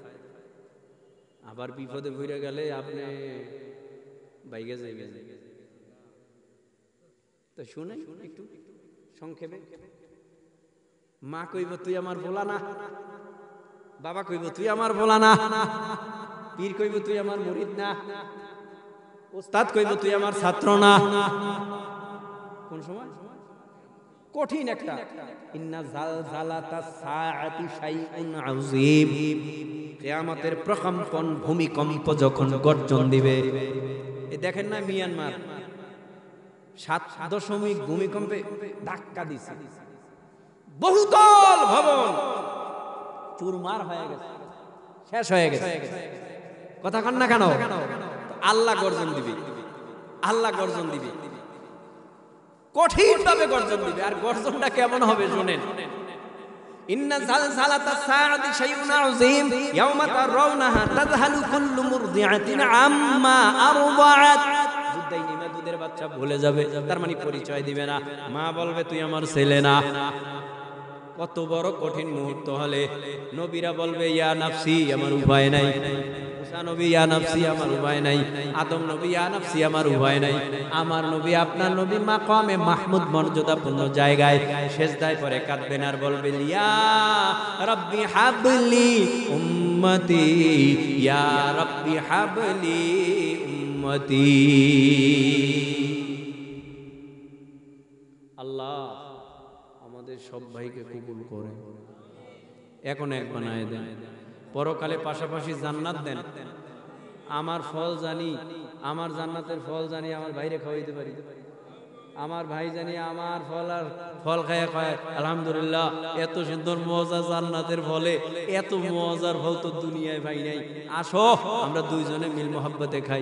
আবার বিপদে ভইরা গেলে আপনি বাইগে যাইবেন। তো শুনে একটু সংক্ষেপে, মা কইব তুই আমার ভোলা না, বাবা কইব তুই আমার ভোলা না, পীর কইব তুই আমার মুরিদ না, ওস্তাদ কইব তুই আমার ছাত্র না। কোন সময় কঠিন একটা, ইন্না জালজালাতাস সাআতি শাইউন আযীম, কিয়ামতের প্রকম্পন, ভূমিকম্প যখন গর্জন দিবে। এই দেখেন না মিয়ানমার 7.0 ভূমিকম্পে ধাক্কা দিছে, বহুতল ভবন চুরমার হয়ে গেছে, শেষ হয়ে গেছে। কথা কন না কেন? আল্লাহ গর্জন দিবে, আল্লাহ গর্জন দিবে, কঠিন ভাবে গর্জন দিবে। আর গর্জনটা কেমন হবে শুনেন। ইন্না জালজালাতাস সাআতি শাইউন আযীম ইয়াওমা তারাউনাহা তাযহালু কুল্লু মুরদিআতিন আম্মা আরদাআত। দুধের বাচ্চা ভুলে যাবে, তার মানে পরিচয় দিবে না। মা বলবে তুই আমার ছেলে না। কত বড় কঠিন মুহূর্ত হলে নবীরা বলবে ইয়া নাফসি, আমার উপায় নাই। মুসা নবী ইয়া নাফসি, আমার উপায় নাই। আদম নবী ইয়া নাফসি, আমার উপায় নাই। আমার নবী, আপনার নবী মাকামে মাহমুদ মর্যাদাপূর্ণ জায়গায় সেজদায় পড়ে কাঁদবেন আর বলবেন ইয়া রাব্বি হাবলি উম্মতি, ইয়া রাব্বি হাবলি উম্মতি। আল্লাহ আমাদের সব ভাইকে কবুল করে, এখন এক বানায় দেন, পরকালে পাশাপাশি জান্নাত দেন। আমার ফল জানি, আমার জান্নাতের ফল জানি, আমার ভাইরে খাওয়াইতে পারি। আমার ভাই জানি আমার ফল আর ফল খায় খায় আলহামদুলিল্লাহ, এত সুন্দর মজা জান্নাতের ফলে, এত মজার ফল তো দুনিয়ায় ভাই নাই। আসো আমরা দুইজনে মিল মোহাব্বতে খাই।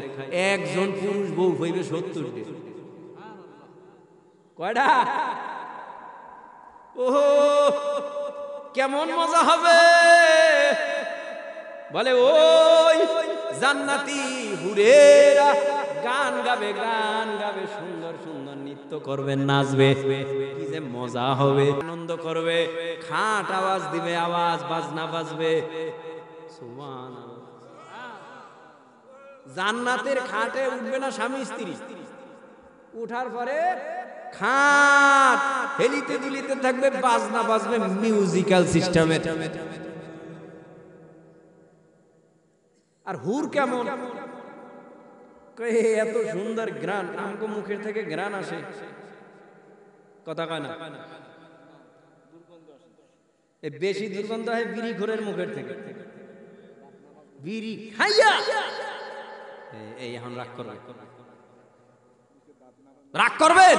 একজন পুরুষ বউ হইবে 70 টি। কয়টা? ওহো কেমন মজা হবে। বলে ওই জান্নাতি হুরেরা গান গাবে, গান গাবে, সুন্দর সুন্দর নৃত্য করবে, নাচবে, কি যে মজা হবে, আনন্দ করবে, খাট আওয়াজ দিবে, আওয়াজ বাজনা বাজবে। সুবহানাল্লাহ। জান্নাতের খাটে উঠবে না স্বামী স্ত্রী, উঠার পরে খাট হেলিতে দুলিতে থাকবে, বাজনা বাজবে মিউজিক্যাল সিস্টেমে। আর হুর কেমন, এত সুন্দর গ্রান, আমগো মুখের থেকে গ্রান আসে, কথা কয় না। বেশি দুর্গন্ধ হয় বিড়ি ঘোরের মুখের থেকে, বিড়ি খাইয়া। এই এখন রাগ করবে, রাগ করবেন।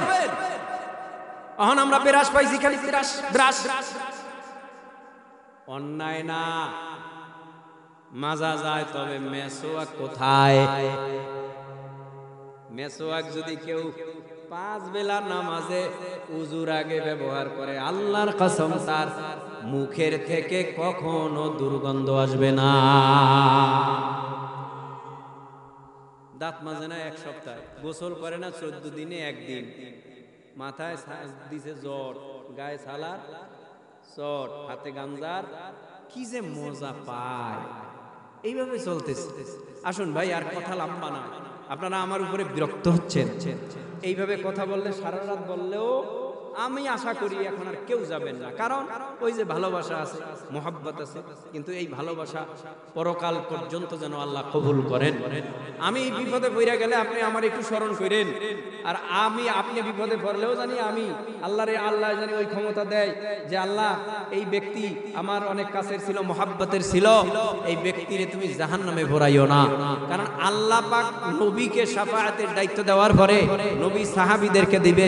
এখন আমরা বিরাস পাইছি, খালি বিরাস বিরাস। অন্যায় না, মাজা যায়, তবে মেসোয়াক কোথায়? মেসোয়াক যদি কেউ 5 বেলা নামাজে উজুর আগে ব্যবহার করে, আল্লাহর কসম তার মুখের থেকে কখনো দুর্গন্ধ আসবে না। দাঁত মাজে না 1 সপ্তাহ, গোসল করে না 14 দিনে 1 দিন, মাথায় দিছে জ্বর, গায়ে সালার চট, হাতে গাঞ্জার, কি যে মজা পায়। এইভাবে চলতেছে। আসুন ভাই, আর কথা লম্বা না, আপনারা আমার উপরে বিরক্ত হচ্ছেন। এইভাবে কথা বললে, সারা রাত বললেও আমি আশা করি এখন আর কেউ যাবেন না, কারণ ওই যে ভালোবাসা আছে, মোহাব্বত আছে, কিন্তু এই ভালোবাসা পরকাল পর্যন্ত যেন আল্লাহ কবুল করেন। আমি বিপদে পড়ে গেলে আপনি আমার একটু স্মরণ করেন, আর আপনি বিপদে পড়লেও জানি আমি আল্লাহ জানি ওই ক্ষমতা দেয় যে আল্লাহ, এই ব্যক্তি আমার অনেক কাছের ছিল, মোহাব্বতের ছিল, এই ব্যক্তিরে তুমি জাহান্নামে ভরাইও না। কারণ আল্লাহ পাক নবীকে শাফাআতের দায়িত্ব দেওয়ার পরে নবী সাহাবীদেরকে দিবে,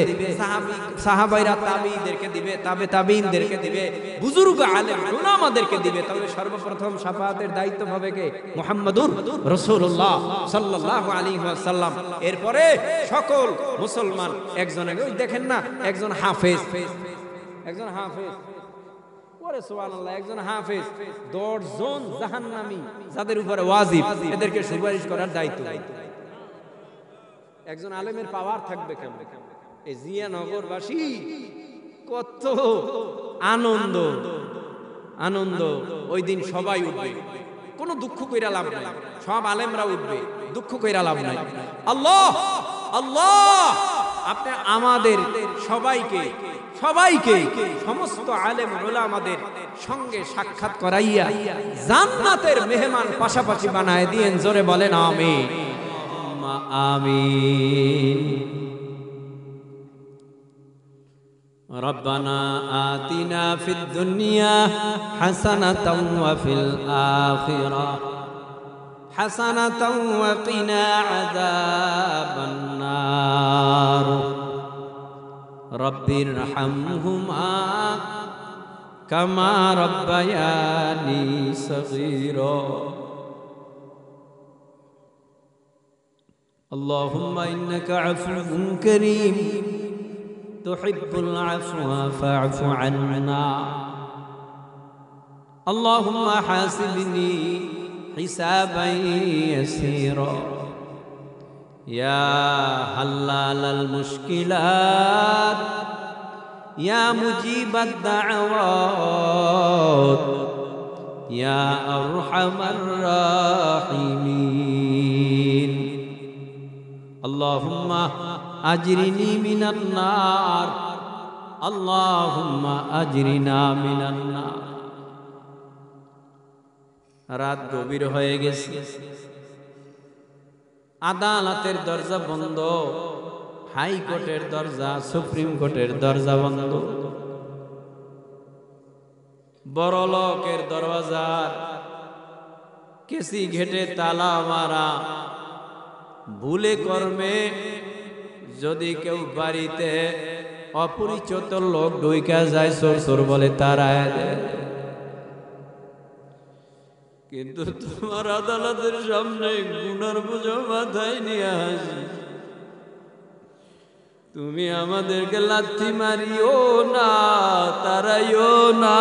সাহাবাইরা তাবিঈদেরকে দিবে, তাবিঈনদেরকে দিবে, বুজুর্গ আলেম উলামাদেরকে দিবে। তবে সর্বপ্রথম শাফাআতের দায়িত্ব পাবে কে? মুহাম্মাদুর রাসূলুল্লাহ সাল্লাল্লাহু আলাইহি ওয়াসাল্লাম। এরপরে সকল মুসলমান একজন, ওই দেখেন না, একজন হাফেজ, ওরে সুবহানাল্লাহ, একজন হাফেজ 10 জন জাহান্নামী যাদের উপরে ওয়াজিব, এদেরকে সুপারিশ করার দায়িত্ব। একজন আলেমের পাওয়ার থাকবে কেমন? এই জিয়ানগরবাসী কত আনন্দ ওই দিন, সবাই উঠবে, কোনো দুঃখ কইরা লাভ নাই, সব আলেমরা উঠবে, দুঃখ কইরা লাভ নাই। আল্লাহ আল্লাহ, আপনি আমাদের সবাইকে সমস্ত আলেম উলামাদের সঙ্গে সাক্ষাৎ করাইয়া জান্নাতের মেহমান পাশাপাশি বানায় দিয়েন। জোরে বলেন আমিন আমিন। ربنا آتنا في الدنيا حسنة وفي الآخرة حسنة وقنا عذاب النار رب ارحمهما كما ربياني صغيرا اللهم إنك عفو كريم تحب العفو فاعف عنا اللهم حاسبني حسابا يسيرا يا حلال المشكلات يا مجيب الدعوات يا أرحم الراحمين اللهم أجرني من النار اللهم أجرنا من النار রাত গভীর হয়ে গেছে, আদালতের দরজা বন্ধ, হাইকোর্টের দরজা, সুপ্রিম কোর্টের দরজা বন্ধ, বড় লোকের দরওয়াজার কেসি ঘেটে তালা মারা। ভুলে কর্মে যদি কেউ বাড়িতে অপরিচিত লোক ঢুইকা যায়, চোর চোর বলে তাড়ায় দেয়, কিন্তু তোমার আদালতের সামনে গুনার বোঝা মাথায় নিয়ে আসি, তুমি আমাদেরকে লাথি মারিও না, তাড়াইও না,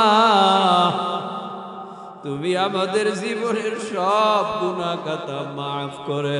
তুমি আমাদের জীবনের সব গুনাহ খাতা মাফ করে